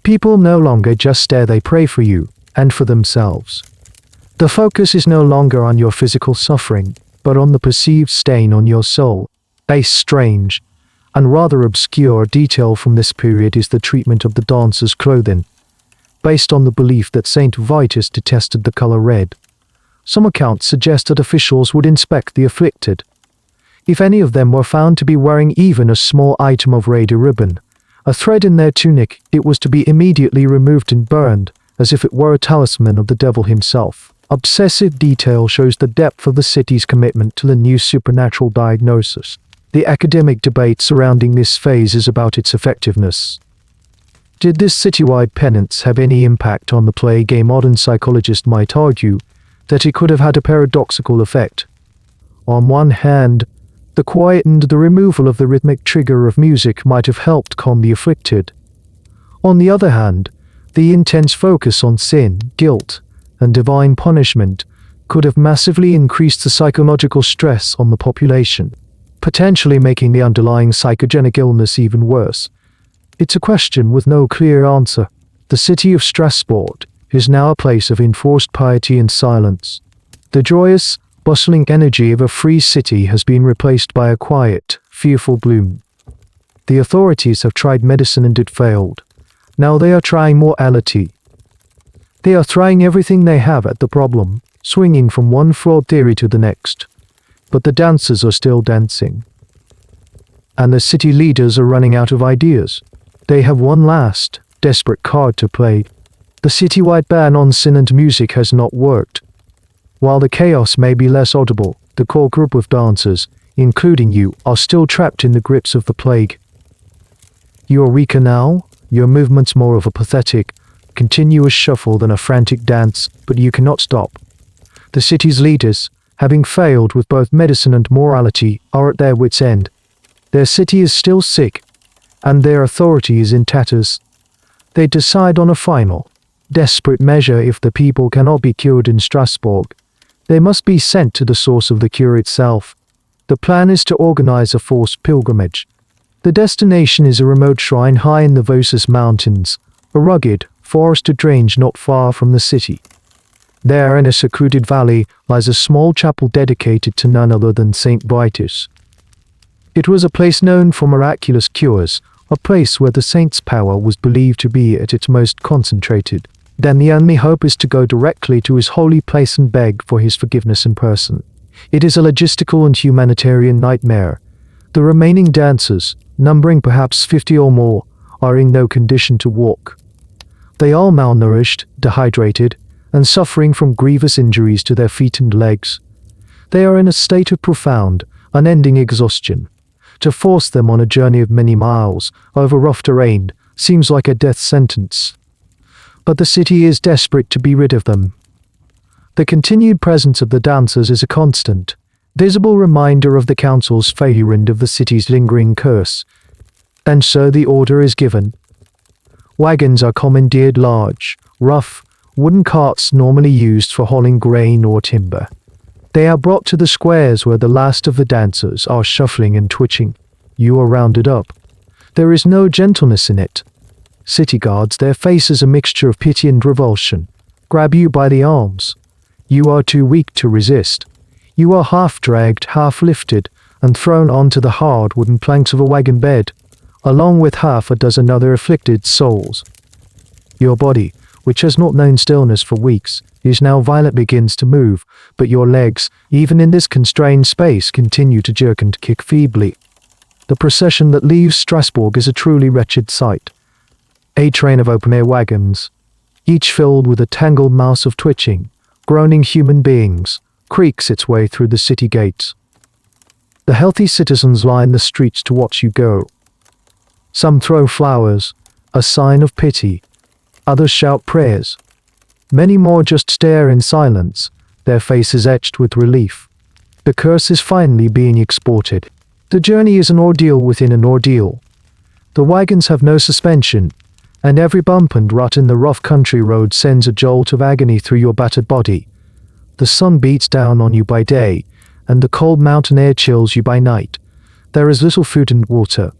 People no longer just stare, they pray for you, and for themselves. The focus is no longer on your physical suffering, but on the perceived stain on your soul. A strange, and rather obscure detail from this period is the treatment of the dancers' clothing, based on the belief that St. Vitus detested the color red. Some accounts suggest that officials would inspect the afflicted. If any of them were found to be wearing even a small item of red ribbon, a thread in their tunic, it was to be immediately removed and burned, as if it were a talisman of the devil himself. Obsessive detail shows the depth of the city's commitment to the new supernatural diagnosis. The academic debate surrounding this phase is about its effectiveness. Did this citywide penance have any impact on the plague? A modern psychologist might argue that it could have had a paradoxical effect. On one hand, the quiet and the removal of the rhythmic trigger of music might have helped calm the afflicted. On the other hand, the intense focus on sin, guilt, and divine punishment could have massively increased the psychological stress on the population, potentially making the underlying psychogenic illness even worse. It's a question with no clear answer. The city of Strasbourg is now a place of enforced piety and silence. The joyous, bustling energy of a free city has been replaced by a quiet, fearful gloom. The authorities have tried medicine and it failed. Now they are trying morality. They are trying everything they have at the problem, swinging from one fraud theory to the next. But the dancers are still dancing. And the city leaders are running out of ideas. They have one last, desperate card to play. The citywide ban on sin and music has not worked. While the chaos may be less audible, the core group of dancers, including you, are still trapped in the grips of the plague. You are weaker now, your movements more of a pathetic, continuous shuffle than a frantic dance, but you cannot stop. The city's leaders, having failed with both medicine and morality, are at their wits' end. Their city is still sick, and their authority is in tatters. They decide on a final, desperate measure. If the people cannot be cured in Strasbourg, they must be sent to the source of the cure itself. The plan is to organize a forced pilgrimage. The destination is a remote shrine high in the Vosges Mountains, a rugged, forested range not far from the city. There, in a secluded valley, lies a small chapel dedicated to none other than St. Vitus. It was a place known for miraculous cures, a place where the saint's power was believed to be at its most concentrated. Then the only hope is to go directly to his holy place and beg for his forgiveness in person. It is a logistical and humanitarian nightmare. The remaining dancers, numbering perhaps 50 or more, are in no condition to walk. They are malnourished, dehydrated, and suffering from grievous injuries to their feet and legs. They are in a state of profound, unending exhaustion. To force them on a journey of many miles, over rough terrain, seems like a death sentence. But the city is desperate to be rid of them. The continued presence of the dancers is a constant, visible reminder of the council's failure and of the city's lingering curse. And so the order is given. Wagons are commandeered, large, rough, wooden carts normally used for hauling grain or timber. They are brought to the squares where the last of the dancers are shuffling and twitching. You are rounded up. There is no gentleness in it. City guards, their faces a mixture of pity and revulsion, grab you by the arms. You are too weak to resist. You are half dragged, half lifted, and thrown onto the hard wooden planks of a wagon bed, along with half a dozen other afflicted souls. Your body, which has not known stillness for weeks, is now violent, begins to move, but your legs, even in this constrained space, continue to jerk and kick feebly. The procession that leaves Strasbourg is a truly wretched sight. A train of open-air wagons, each filled with a tangled mass of twitching, groaning human beings, creaks its way through the city gates. The healthy citizens line the streets to watch you go. Some throw flowers, a sign of pity. Others shout prayers. Many more just stare in silence, their faces etched with relief. The curse is finally being exported. The journey is an ordeal within an ordeal. The wagons have no suspension, and every bump and rut in the rough country road sends a jolt of agony through your battered body. The sun beats down on you by day, and the cold mountain air chills you by night. There is little food and water.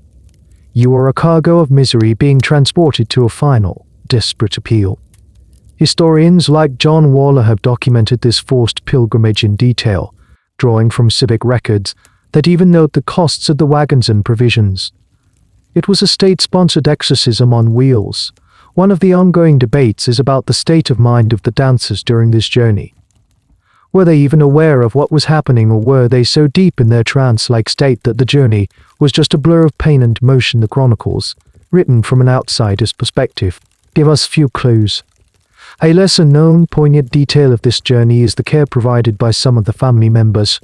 You are a cargo of misery being transported to a final, desperate appeal. Historians like John Waller have documented this forced pilgrimage in detail, drawing from civic records that even note the costs of the wagons and provisions. It was a state-sponsored exorcism on wheels. One of the ongoing debates is about the state of mind of the dancers during this journey. Were they even aware of what was happening, or were they so deep in their trance-like state that the journey was just a blur of pain and motion? The chronicles, written from an outsider's perspective, give us few clues. A lesser-known, poignant detail of this journey is the care provided by some of the family members.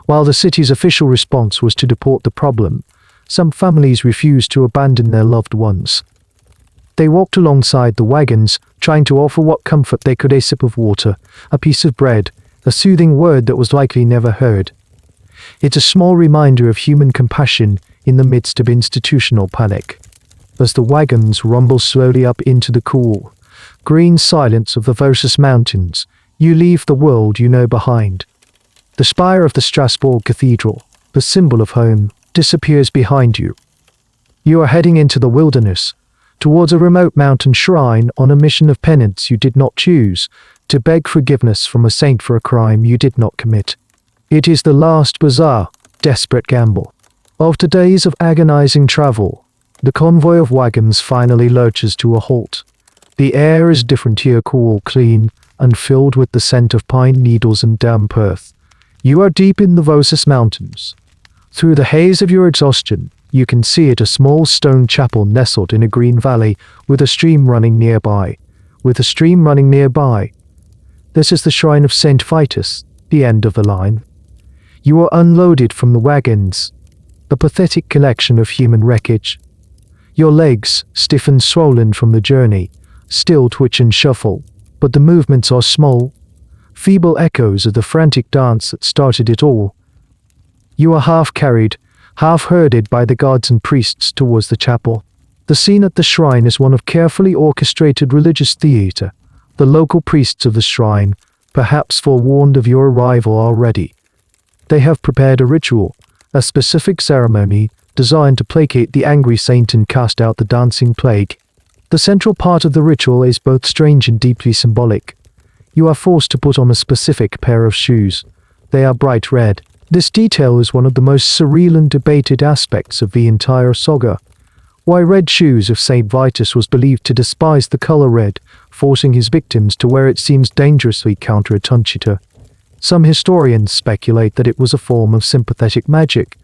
While the city's official response was to deport the problem, some families refused to abandon their loved ones. They walked alongside the wagons, trying to offer what comfort they could: a sip of water, a piece of bread, a soothing word that was likely never heard. It's a small reminder of human compassion in the midst of institutional panic. As the wagons rumble slowly up into the cool, green silence of the Vosges Mountains, you leave the world you know behind. The spire of the Strasbourg Cathedral, the symbol of home, disappears behind you. You are heading into the wilderness, towards a remote mountain shrine on a mission of penance you did not choose, to beg forgiveness from a saint for a crime you did not commit. It is the last bizarre, desperate gamble. After days of agonizing travel, the convoy of wagons finally lurches to a halt. The air is different here, cool, clean, and filled with the scent of pine needles and damp earth. You are deep in the Vosges Mountains. Through the haze of your exhaustion, you can see it, a small stone chapel nestled in a green valley with a stream running nearby. This is the shrine of Saint Vitus, the end of the line. You are unloaded from the wagons, a pathetic collection of human wreckage. Your legs, stiff and swollen from the journey, still twitch and shuffle, but the movements are small, feeble echoes of the frantic dance that started it all. You are half carried, half herded by the guards and priests towards the chapel. The scene at the shrine is one of carefully orchestrated religious theater. The local priests of the shrine, perhaps forewarned of your arrival already. They have prepared a ritual, a specific ceremony designed to placate the angry saint and cast out the dancing plague. The central part of the ritual is both strange and deeply symbolic. You are forced to put on a specific pair of shoes. They are bright red. This detail is one of the most surreal and debated aspects of the entire saga. Why red shoes if Saint Vitus was believed to despise the color red, forcing his victims to wear it seems dangerously counterintuitive. Some historians speculate that it was a form of sympathetic magic,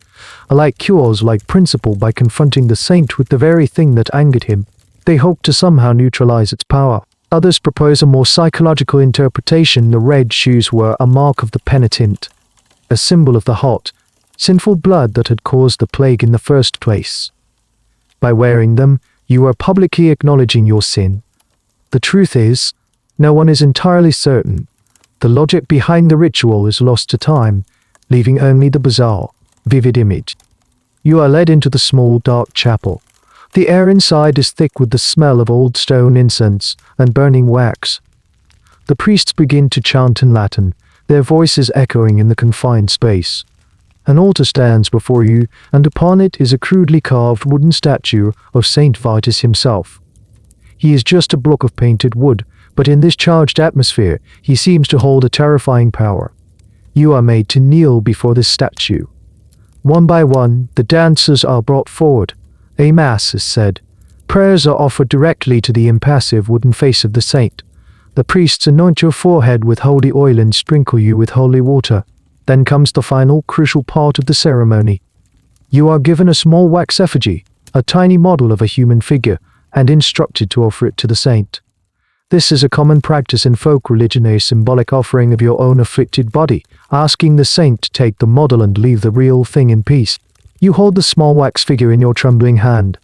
a like cures-like principle. By confronting the saint with the very thing that angered him, they hoped to somehow neutralize its power. Others propose a more psychological interpretation. The red shoes were a mark of the penitent, a symbol of the hot, sinful blood that had caused the plague in the first place. By wearing them, you are publicly acknowledging your sin. The truth is, no one is entirely certain. The logic behind the ritual is lost to time, leaving only the bizarre, vivid image. You are led into the small, dark chapel. The air inside is thick with the smell of old stone incense and burning wax. The priests begin to chant in Latin, their voices echoing in the confined space. An altar stands before you, and upon it is a crudely carved wooden statue of Saint Vitus himself. He is just a block of painted wood, but in this charged atmosphere, he seems to hold a terrifying power. You are made to kneel before this statue. One by one, the dancers are brought forward. A mass is said. Prayers are offered directly to the impassive wooden face of the saint. The priests anoint your forehead with holy oil and sprinkle you with holy water. Then comes the final, crucial part of the ceremony. You are given a small wax effigy, a tiny model of a human figure, and instructed to offer it to the saint. This is a common practice in folk religion, a symbolic offering of your own afflicted body, asking the saint to take the model and leave the real thing in peace. You hold the small wax figure in your trembling hand.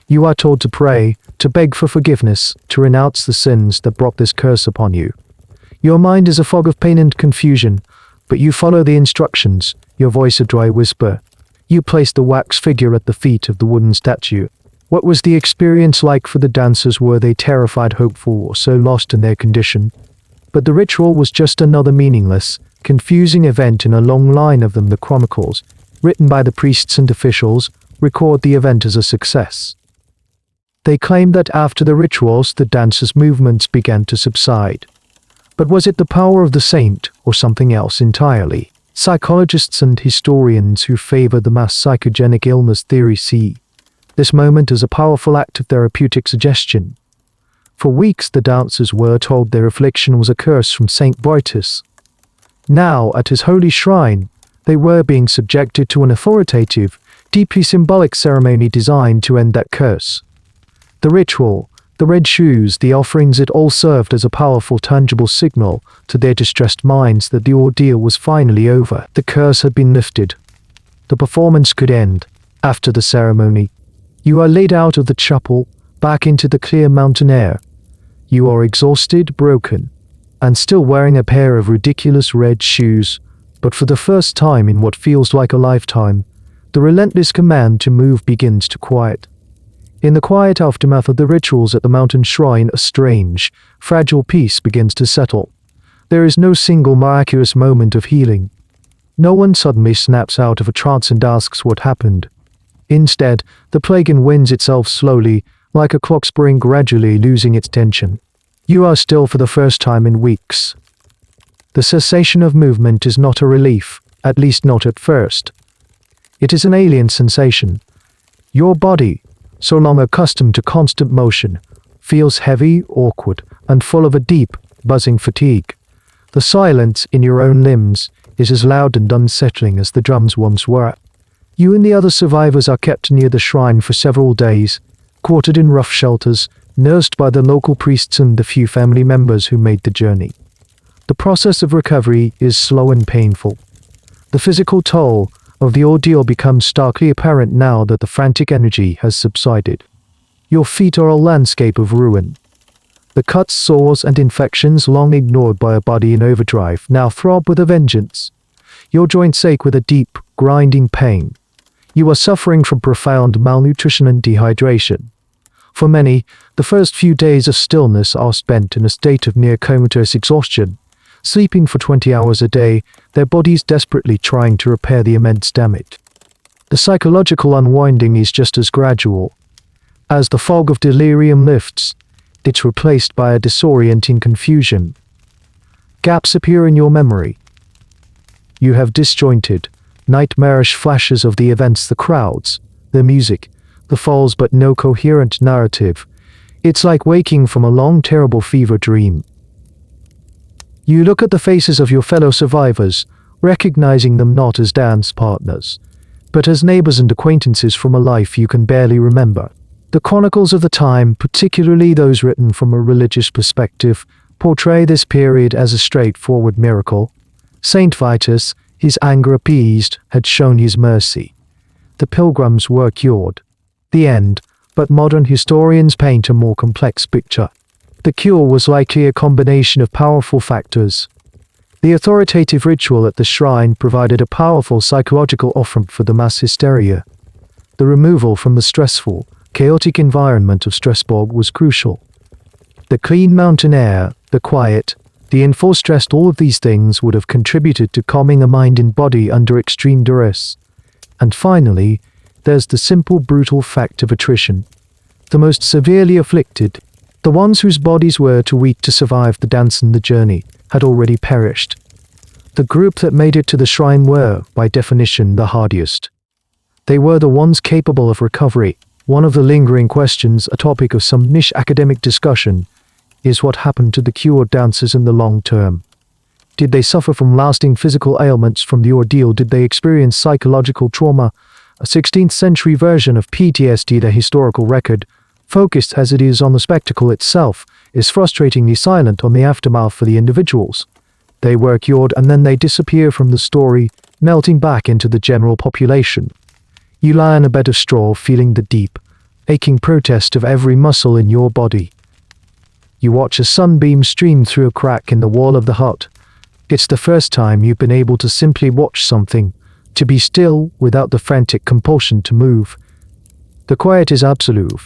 You are told to pray, to beg for forgiveness, to renounce the sins that brought this curse upon you. Your mind is a fog of pain and confusion, but you follow the instructions, your voice a dry whisper. You place the wax figure at the feet of the wooden statue. What was the experience like for the dancers? Were they terrified, hopeful, or so lost in their condition? But the ritual was just another meaningless, confusing event in a long line of them. The chronicles, written by the priests and officials, record the event as a success. They claim that after the rituals, the dancers' movements began to subside. But was it the power of the saint, or something else entirely? Psychologists and historians who favor the mass psychogenic illness theory see this moment as a powerful act of therapeutic suggestion. For weeks the dancers were told their affliction was a curse from Saint Vitus. Now, at his holy shrine, they were being subjected to an authoritative, deeply symbolic ceremony designed to end that curse. The ritual, the red shoes, the offerings, it all served as a powerful, tangible signal to their distressed minds that the ordeal was finally over. The curse had been lifted. The performance could end. After the ceremony, you are laid out of the chapel, back into the clear mountain air. You are exhausted, broken, and still wearing a pair of ridiculous red shoes, but for the first time in what feels like a lifetime, the relentless command to move begins to quiet. In the quiet aftermath of the rituals at the mountain shrine, a strange, fragile peace begins to settle. There is no single miraculous moment of healing. No one suddenly snaps out of a trance and asks what happened. Instead, the pagan winds itself slowly, like a clock spring gradually losing its tension. You are still for the first time in weeks. The cessation of movement is not a relief, at least not at first. It is an alien sensation. Your body, so long accustomed to constant motion, feels heavy, awkward, and full of a deep, buzzing fatigue. The silence in your own limbs is as loud and unsettling as the drums once were. You and the other survivors are kept near the shrine for several days, quartered in rough shelters, nursed by the local priests and the few family members who made the journey. The process of recovery is slow and painful. The physical toll of the ordeal becomes starkly apparent now that the frantic energy has subsided. Your feet are a landscape of ruin. The cuts, sores, and infections long ignored by a body in overdrive now throb with a vengeance. Your joints ache with a deep, grinding pain. You are suffering from profound malnutrition and dehydration. For many, the first few days of stillness are spent in a state of near comatose exhaustion, sleeping for 20 hours a day, their bodies desperately trying to repair the immense damage. The psychological unwinding is just as gradual. As the fog of delirium lifts, it's replaced by a disorienting confusion. Gaps appear in your memory. You have disjointed, nightmarish flashes of the events, the crowds, the music, the falls, but no coherent narrative. It's like waking from a long, terrible fever dream. You look at the faces of your fellow survivors, recognizing them not as dance partners, but as neighbors and acquaintances from a life you can barely remember. The chronicles of the time, particularly those written from a religious perspective, portray this period as a straightforward miracle. Saint Vitus, his anger appeased, had shown his mercy. The pilgrims were cured. The end, but modern historians paint a more complex picture. The cure was likely a combination of powerful factors. The authoritative ritual at the shrine provided a powerful psychological offering for the mass hysteria. The removal from the stressful, chaotic environment of Strasbourg was crucial. The clean mountain air, The quiet, the enforced rest, all of these things would have contributed to calming a mind and body under extreme duress. And finally, there's the simple brutal fact of attrition. The most severely afflicted, the ones whose bodies were too weak to survive the dance and the journey, had already perished. The group that made it to the shrine were, by definition, the hardiest. They were the ones capable of recovery. One of the lingering questions, a topic of some niche academic discussion, is what happened to the cured dancers in the long term. Did they suffer from lasting physical ailments from the ordeal? Did they experience psychological trauma? A 16th century version of PTSD, the historical record, focused as it is on the spectacle itself, is frustratingly silent on the aftermath for the individuals. They were cured and then they disappear from the story, melting back into the general population. You lie on a bed of straw, feeling the deep, aching protest of every muscle in your body. You watch a sunbeam stream through a crack in the wall of the hut. It's the first time you've been able to simply watch something, to be still without the frantic compulsion to move. The quiet is absolute.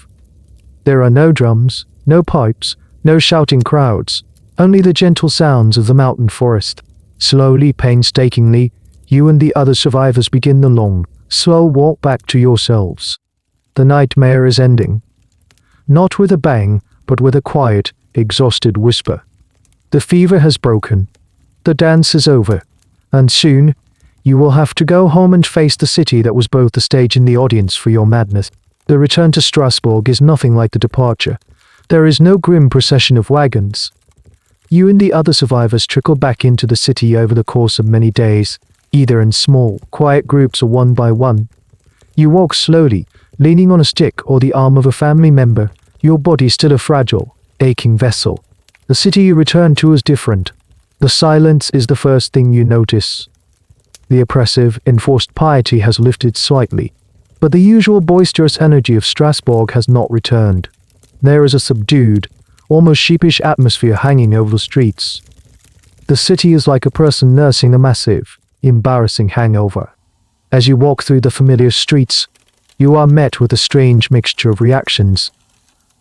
There are no drums, no pipes, no shouting crowds, only the gentle sounds of the mountain forest. Slowly, painstakingly, you and the other survivors begin the long, slow walk back to yourselves. The nightmare is ending. Not with a bang, but with a quiet, exhausted whisper. The fever has broken. The dance is over. And soon, you will have to go home and face the city that was both the stage and the audience for your madness. The return to Strasbourg is nothing like the departure. There is no grim procession of wagons. You and the other survivors trickle back into the city over the course of many days, either in small, quiet groups or one by one. You walk slowly, leaning on a stick or the arm of a family member, your body still a fragile, aching vessel. The city you return to is different. The silence is the first thing you notice. The oppressive, enforced piety has lifted slightly, but the usual boisterous energy of Strasbourg has not returned. There is a subdued, almost sheepish atmosphere hanging over the streets. The city is like a person nursing a massive, embarrassing hangover. As you walk through the familiar streets, you are met with a strange mixture of reactions.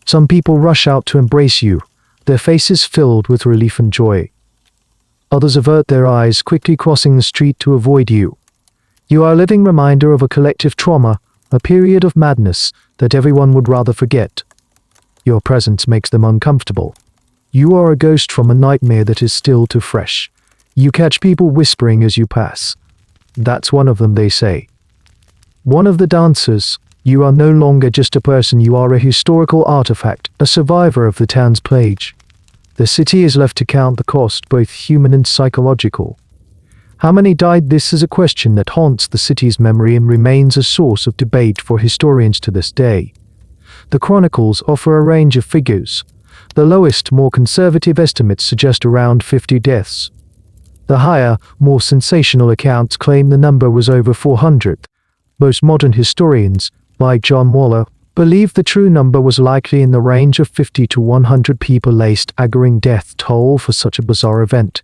Some people rush out to embrace you, their faces filled with relief and joy. Others avert their eyes, quickly crossing the street to avoid you. You are a living reminder of a collective trauma, a period of madness that everyone would rather forget. Your presence makes them uncomfortable. You are a ghost from a nightmare that is still too fresh. You catch people whispering as you pass. That's one of them, they say. One of the dancers. You are no longer just a person, you are a historical artifact, a survivor of the town's plague. The city is left to count the cost, both human and psychological. How many died? This is a question that haunts the city's memory and remains a source of debate for historians to this day. The chronicles offer a range of figures. The lowest, more conservative estimates suggest around 50 deaths. The higher, more sensational accounts claim the number was over 400. Most modern historians, like John Waller, believe the true number was likely in the range of 50 to 100 people, a staggering death toll for such a bizarre event.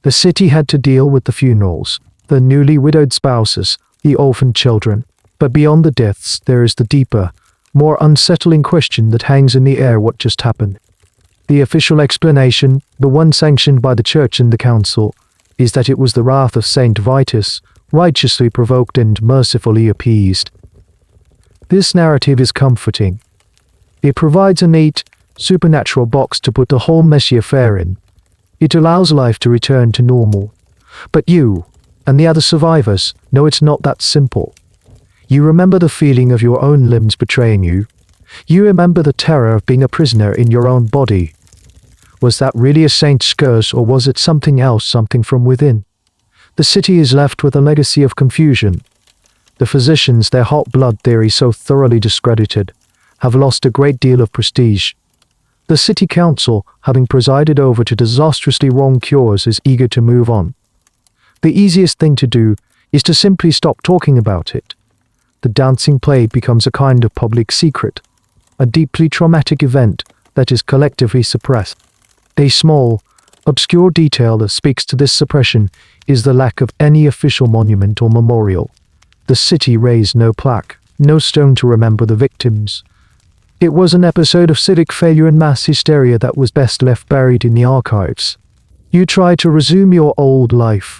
The city had to deal with the funerals, the newly widowed spouses, the orphaned children. But beyond the deaths, there is the deeper, more unsettling question that hangs in the air: what just happened? The official explanation, the one sanctioned by the church and the council, is that it was the wrath of Saint Vitus, righteously provoked and mercifully appeased. This narrative is comforting. It provides a neat, supernatural box to put the whole messy affair in. It allows life to return to normal. But you, and the other survivors, know it's not that simple. You remember the feeling of your own limbs betraying you. You remember the terror of being a prisoner in your own body. Was that really a saint's curse, or was it something else, something from within? The city is left with a legacy of confusion. The physicians, their hot blood theory so thoroughly discredited, have lost a great deal of prestige. The city council, having presided over two disastrously wrong cures, is eager to move on. The easiest thing to do is to simply stop talking about it. The dancing play becomes a kind of public secret, a deeply traumatic event that is collectively suppressed. A small, obscure detail that speaks to this suppression is the lack of any official monument or memorial. The city raised no plaque, no stone to remember the victims. It was an episode of civic failure and mass hysteria that was best left buried in the archives. You try to resume your old life.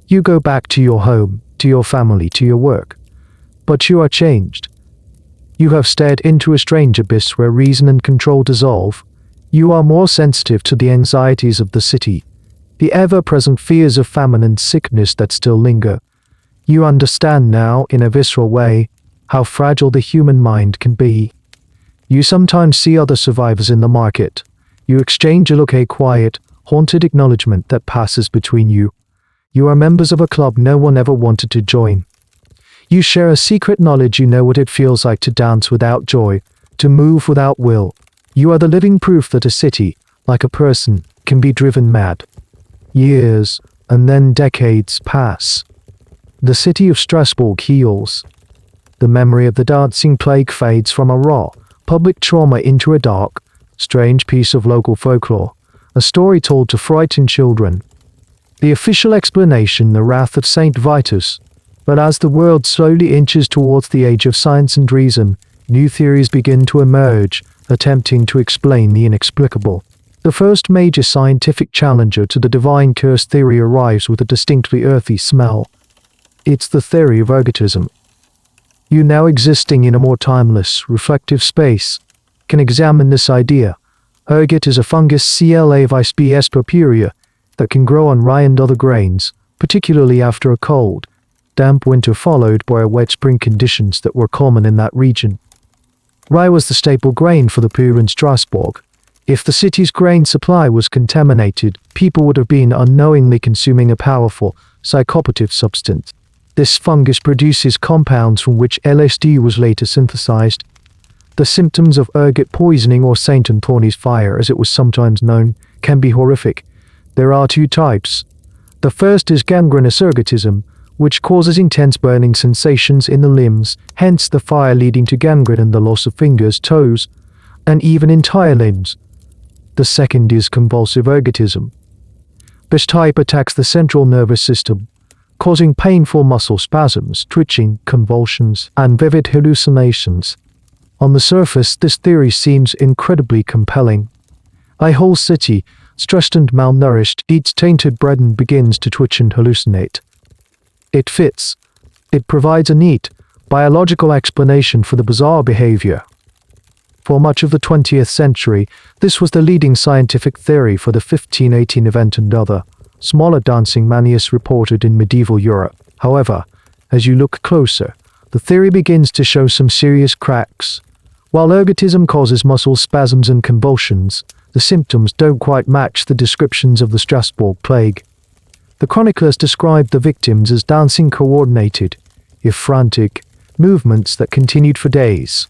You go back to your home, to your family, to your work. But you are changed. You have stared into a strange abyss where reason and control dissolve. You are more sensitive to the anxieties of the city, the ever-present fears of famine and sickness that still linger. You understand now, in a visceral way, how fragile the human mind can be. You sometimes see other survivors in the market. You exchange a look, a quiet, haunted acknowledgement that passes between you. You are members of a club no one ever wanted to join. You share a secret knowledge. You know what it feels like to dance without joy, to move without will. You are the living proof that a city, like a person, can be driven mad. Years, and then decades pass. The city of Strasbourg heals. The memory of the dancing plague fades from a raw, public trauma into a dark, strange piece of local folklore, a story told to frighten children. The official explanation, the wrath of Saint Vitus. But as the world slowly inches towards the age of science and reason, new theories begin to emerge, attempting to explain the inexplicable. The first major scientific challenger to the divine curse theory arrives with a distinctly earthy smell. It's the theory of ergotism. You, now existing in a more timeless, reflective space, can examine this idea. Ergot is a fungus CLA vice BS purpurea that can grow on rye and other grains, particularly after a cold, damp winter followed by a wet spring, conditions that were common in that region. Rye was the staple grain for the poor in Strasbourg. If the city's grain supply was contaminated, people would have been unknowingly consuming a powerful, psychoactive substance. This fungus produces compounds from which LSD was later synthesized. The symptoms of ergot poisoning, or Saint Anthony's fire as it was sometimes known, can be horrific. There are two types. The first is gangrenous ergotism, which causes intense burning sensations in the limbs, hence the fire leading to gangrene and the loss of fingers, toes, and even entire limbs. The second is convulsive ergotism. This type attacks the central nervous system, causing painful muscle spasms, twitching, convulsions, and vivid hallucinations. On the surface, this theory seems incredibly compelling. A whole city, stressed and malnourished, eats tainted bread and begins to twitch and hallucinate. It fits. It provides a neat, biological explanation for the bizarre behavior. For much of the 20th century, this was the leading scientific theory for the 1518 event and other smaller dancing manias reported in medieval Europe. However, as you look closer, the theory begins to show some serious cracks. While ergotism causes muscle spasms and convulsions, the symptoms don't quite match the descriptions of the Strasbourg plague. The chroniclers described the victims as dancing coordinated, if frantic, movements that continued for days.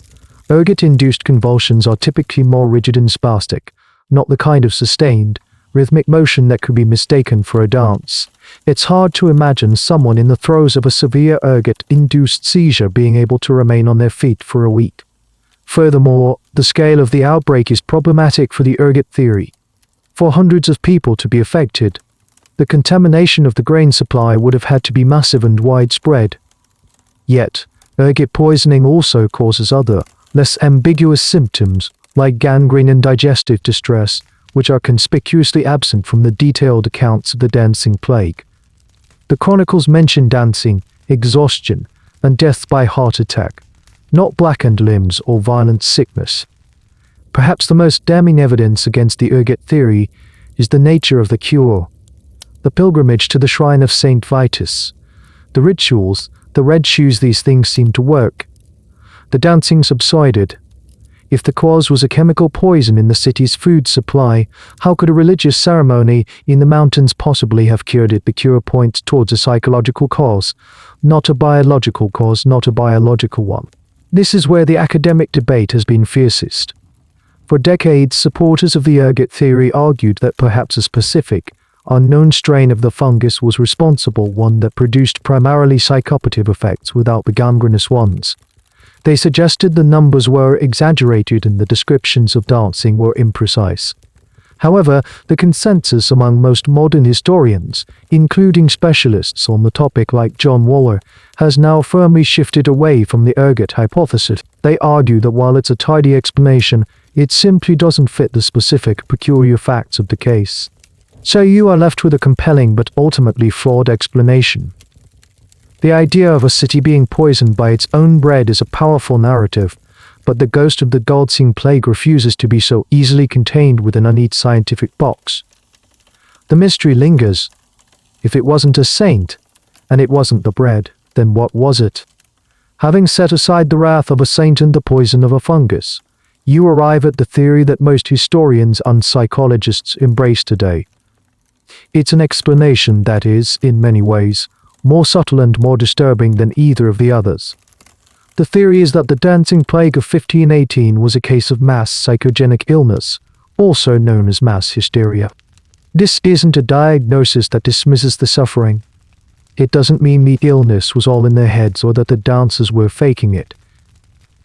Ergot-induced convulsions are typically more rigid and spastic, not the kind of sustained, rhythmic motion that could be mistaken for a dance. It's hard to imagine someone in the throes of a severe ergot-induced seizure being able to remain on their feet for a week. Furthermore, the scale of the outbreak is problematic for the ergot theory. For hundreds of people to be affected, the contamination of the grain supply would have had to be massive and widespread. Yet, ergot poisoning also causes other, less ambiguous symptoms, like gangrene and digestive distress, which are conspicuously absent from the detailed accounts of the dancing plague. The chronicles mention dancing, exhaustion, and death by heart attack, not blackened limbs or violent sickness. Perhaps the most damning evidence against the ergot theory is the nature of the cure. The pilgrimage to the shrine of Saint Vitus. The rituals, the red shoes, these things seemed to work. The dancing subsided. If the cause was a chemical poison in the city's food supply, how could a religious ceremony in the mountains possibly have cured it? The cure points towards a psychological cause, not a biological cause, not a biological one. This is where the academic debate has been fiercest. For decades, supporters of the ergot theory argued that perhaps a specific, unknown strain of the fungus was responsible, one that produced primarily psychoactive effects without the gangrenous ones. They suggested the numbers were exaggerated and the descriptions of dancing were imprecise. However, the consensus among most modern historians, including specialists on the topic like John Waller, has now firmly shifted away from the ergot hypothesis. They argue that while it's a tidy explanation, it simply doesn't fit the specific, peculiar facts of the case. So you are left with a compelling but ultimately flawed explanation. The idea of a city being poisoned by its own bread is a powerful narrative, but the ghost of the Dalsing plague refuses to be so easily contained within a neat scientific box. The mystery lingers. If it wasn't a saint, and it wasn't the bread, then what was it? Having set aside the wrath of a saint and the poison of a fungus, you arrive at the theory that most historians and psychologists embrace today. It's an explanation that is, in many ways, more subtle and more disturbing than either of the others. The theory is that the dancing plague of 1518 was a case of mass psychogenic illness, also known as mass hysteria. This isn't a diagnosis that dismisses the suffering. It doesn't mean the illness was all in their heads or that the dancers were faking it.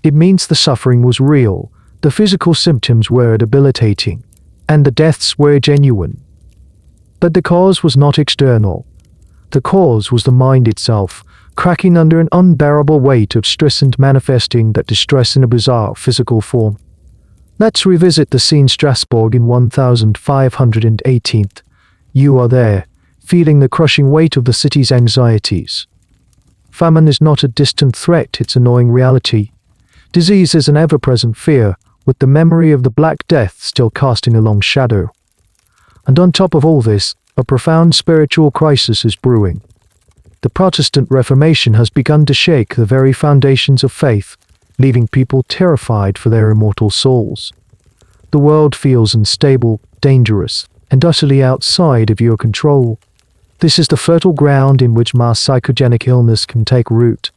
It means the suffering was real, the physical symptoms were debilitating, and the deaths were genuine. But the cause was not external. The cause was the mind itself, cracking under an unbearable weight of stress and manifesting that distress in a bizarre physical form. Let's revisit the scene Strasbourg in 1518. You are there, feeling the crushing weight of the city's anxieties. Famine is not a distant threat, it's a gnawing reality. Disease is an ever-present fear, with the memory of the Black Death still casting a long shadow. And on top of all this, a profound spiritual crisis is brewing. The Protestant Reformation has begun to shake the very foundations of faith, leaving people terrified for their immortal souls. The world feels unstable, dangerous, and utterly outside of your control. This is the fertile ground in which mass psychogenic illness can take root.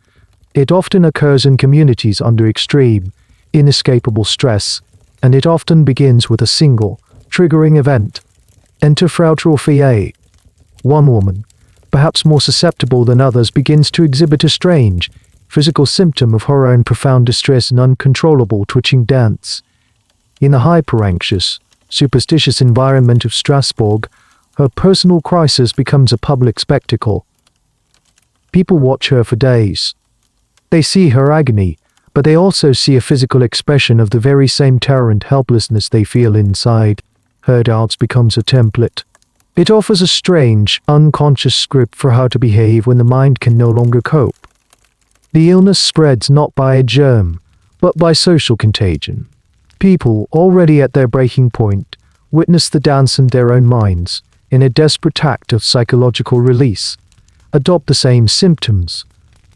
It often occurs in communities under extreme, inescapable stress, and it often begins with a single, triggering event. Enter Frau Trophée. One woman, perhaps more susceptible than others, begins to exhibit a strange, physical symptom of her own profound distress and uncontrollable twitching dance. In the hyper-anxious, superstitious environment of Strasbourg, her personal crisis becomes a public spectacle. People watch her for days. They see her agony, but they also see a physical expression of the very same terror and helplessness they feel inside. Her dance becomes a template. It offers a strange, unconscious script for how to behave when the mind can no longer cope. The illness spreads not by a germ, but by social contagion. People, already at their breaking point, witness the dance in their own minds, in a desperate act of psychological release, adopt the same symptoms.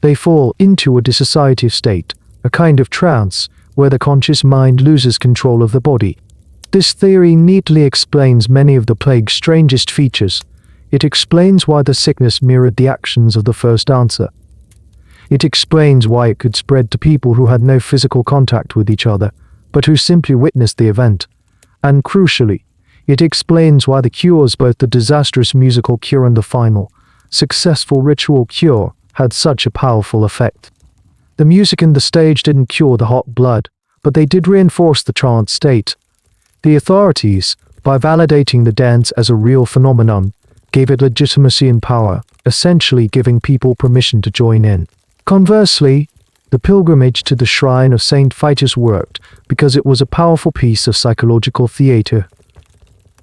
They fall into a dissociative state, a kind of trance, where the conscious mind loses control of the body. This theory neatly explains many of the plague's strangest features. It explains why the sickness mirrored the actions of the first dancer. It explains why it could spread to people who had no physical contact with each other, but who simply witnessed the event. And crucially, it explains why the cures, both the disastrous musical cure and the final, successful ritual cure, had such a powerful effect. The music and the stage didn't cure the hot blood, but they did reinforce the trance state. The authorities, by validating the dance as a real phenomenon, gave it legitimacy and power, essentially giving people permission to join in. Conversely, the pilgrimage to the shrine of Saint Vitus worked because it was a powerful piece of psychological theater.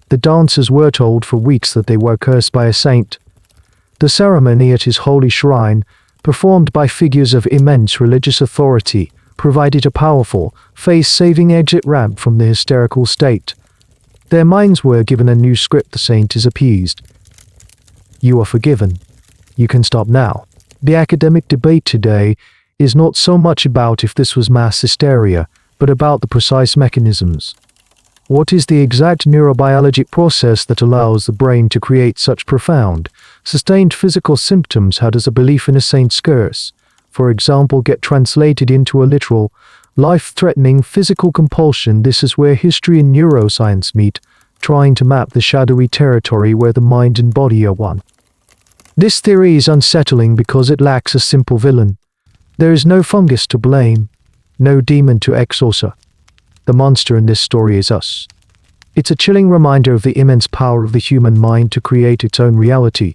The dancers were told for weeks that they were cursed by a saint. The ceremony at his holy shrine, performed by figures of immense religious authority, provided a powerful, face-saving exit ramp from the hysterical state. Their minds were given a new script. The saint is appeased. You are forgiven. You can stop now. The academic debate today is not so much about if this was mass hysteria, but about the precise mechanisms. What is the exact neurobiologic process that allows the brain to create such profound, sustained physical symptoms? How does a belief in a saint's curse, for example, get translated into a literal, life-threatening physical compulsion? This is where history and neuroscience meet, trying to map the shadowy territory where the mind and body are one. This theory is unsettling because it lacks a simple villain. There is no fungus to blame, no demon to exorcise. The monster in this story is us. It's a chilling reminder of the immense power of the human mind to create its own reality,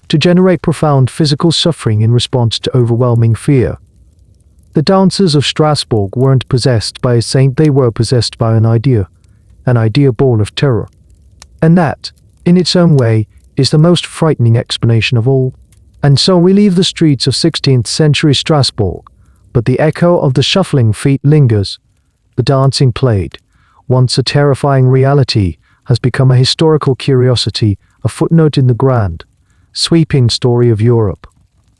to generate profound physical suffering in response to overwhelming fear. The dancers of Strasbourg weren't possessed by a saint, they were possessed by an idea born of terror. And that, in its own way, is the most frightening explanation of all. And so we leave the streets of 16th century Strasbourg, but the echo of the shuffling feet lingers. The dancing plague, once a terrifying reality, has become a historical curiosity, a footnote in the grand, sweeping story of Europe.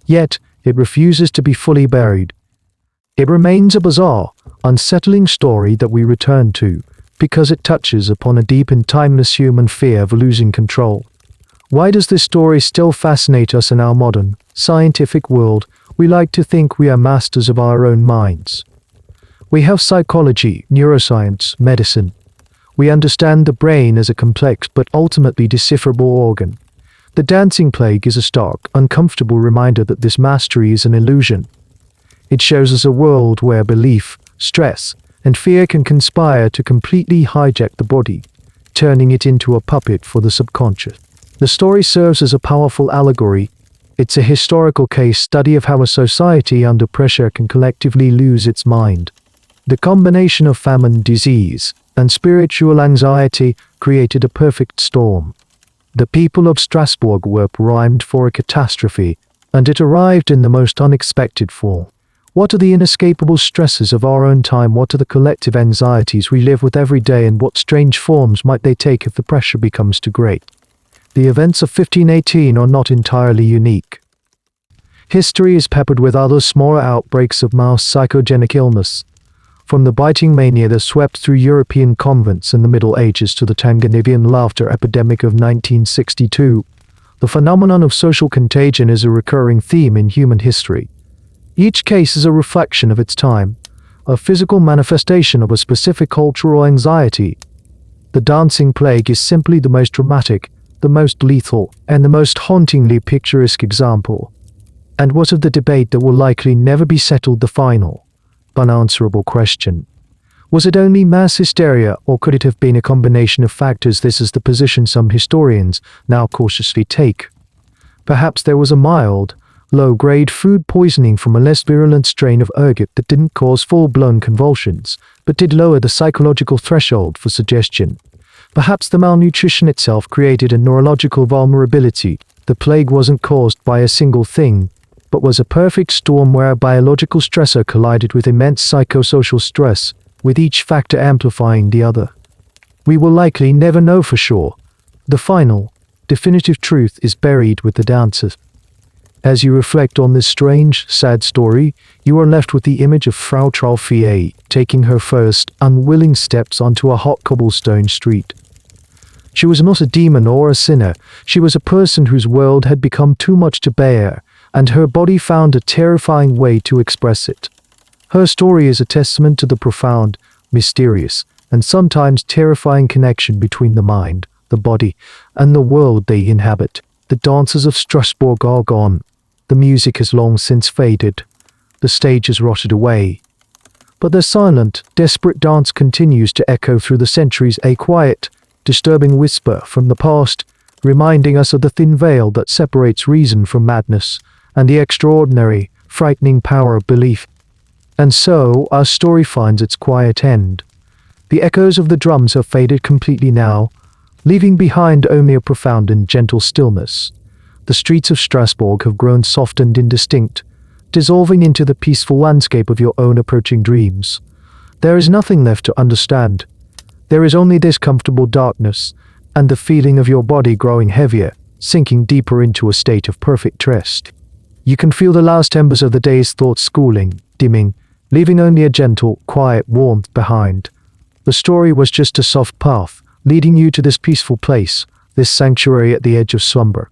Yet, it refuses to be fully buried. It remains a bizarre, unsettling story that we return to, because it touches upon a deep and timeless human fear of losing control. Why does this story still fascinate us in our modern, scientific world? We like to think we are masters of our own minds. We have psychology, neuroscience, medicine. We understand the brain as a complex but ultimately decipherable organ. The dancing plague is a stark, uncomfortable reminder that this mastery is an illusion. It shows us a world where belief, stress, and fear can conspire to completely hijack the body, turning it into a puppet for the subconscious. The story serves as a powerful allegory. It's a historical case study of how a society under pressure can collectively lose its mind. The combination of famine, disease, and spiritual anxiety created a perfect storm. The people of Strasbourg were primed for a catastrophe, and it arrived in the most unexpected form. What are the inescapable stresses of our own time? What are the collective anxieties we live with every day, and what strange forms might they take if the pressure becomes too great? The events of 1518 are not entirely unique. History is peppered with other smaller outbreaks of mass psychogenic illness, from the biting mania that swept through European convents in the Middle Ages to the Tanganivian laughter epidemic of 1962. The phenomenon of social contagion is a recurring theme in human history. Each case is a reflection of its time, a physical manifestation of a specific cultural anxiety. The dancing plague is simply the most dramatic, the most lethal, and the most hauntingly picturesque example. And what of the debate that will likely never be settled, the final, unanswerable question? Was it only mass hysteria, or could it have been a combination of factors? This is the position some historians now cautiously take. Perhaps there was a mild, low-grade food poisoning from a less virulent strain of ergot that didn't cause full-blown convulsions, but did lower the psychological threshold for suggestion. Perhaps the malnutrition itself created a neurological vulnerability. The plague wasn't caused by a single thing, but was a perfect storm where a biological stressor collided with immense psychosocial stress, with each factor amplifying the other. We will likely never know for sure. The final, definitive truth is buried with the dancers. As you reflect on this strange, sad story, you are left with the image of Frau Traufier taking her first, unwilling steps onto a hot cobblestone street. She was not a demon or a sinner. She was a person whose world had become too much to bear, and her body found a terrifying way to express it. Her story is a testament to the profound, mysterious, and sometimes terrifying connection between the mind, the body, and the world they inhabit. The dancers of Strasbourg are gone. The music has long since faded. The stage has rotted away. But their silent, desperate dance continues to echo through the centuries, a quiet, disturbing whisper from the past, reminding us of the thin veil that separates reason from madness, and the extraordinary, frightening power of belief. And so, our story finds its quiet end. The echoes of the drums have faded completely now, leaving behind only a profound and gentle stillness. The streets of Strasbourg have grown soft and indistinct, dissolving into the peaceful landscape of your own approaching dreams. There is nothing left to understand. There is only this comfortable darkness, and the feeling of your body growing heavier, sinking deeper into a state of perfect rest. You can feel the last embers of the day's thoughts cooling, dimming, leaving only a gentle, quiet warmth behind. The story was just a soft path, leading you to this peaceful place, this sanctuary at the edge of slumber.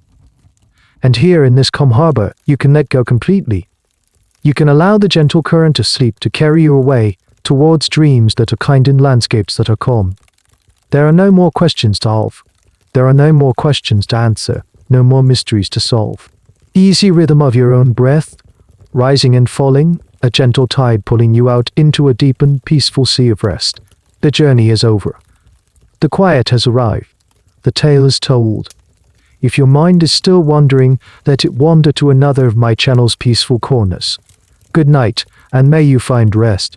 And here in this calm harbor, you can let go completely. You can allow the gentle current of sleep to carry you away towards dreams that are kind in landscapes that are calm. There are no more questions to solve. There are no more questions to answer, no more mysteries to solve. Easy rhythm of your own breath, rising and falling, a gentle tide pulling you out into a deep and peaceful sea of rest. The journey is over. The quiet has arrived. The tale is told. If your mind is still wandering, let it wander to another of my channel's peaceful corners. Good night, and may you find rest.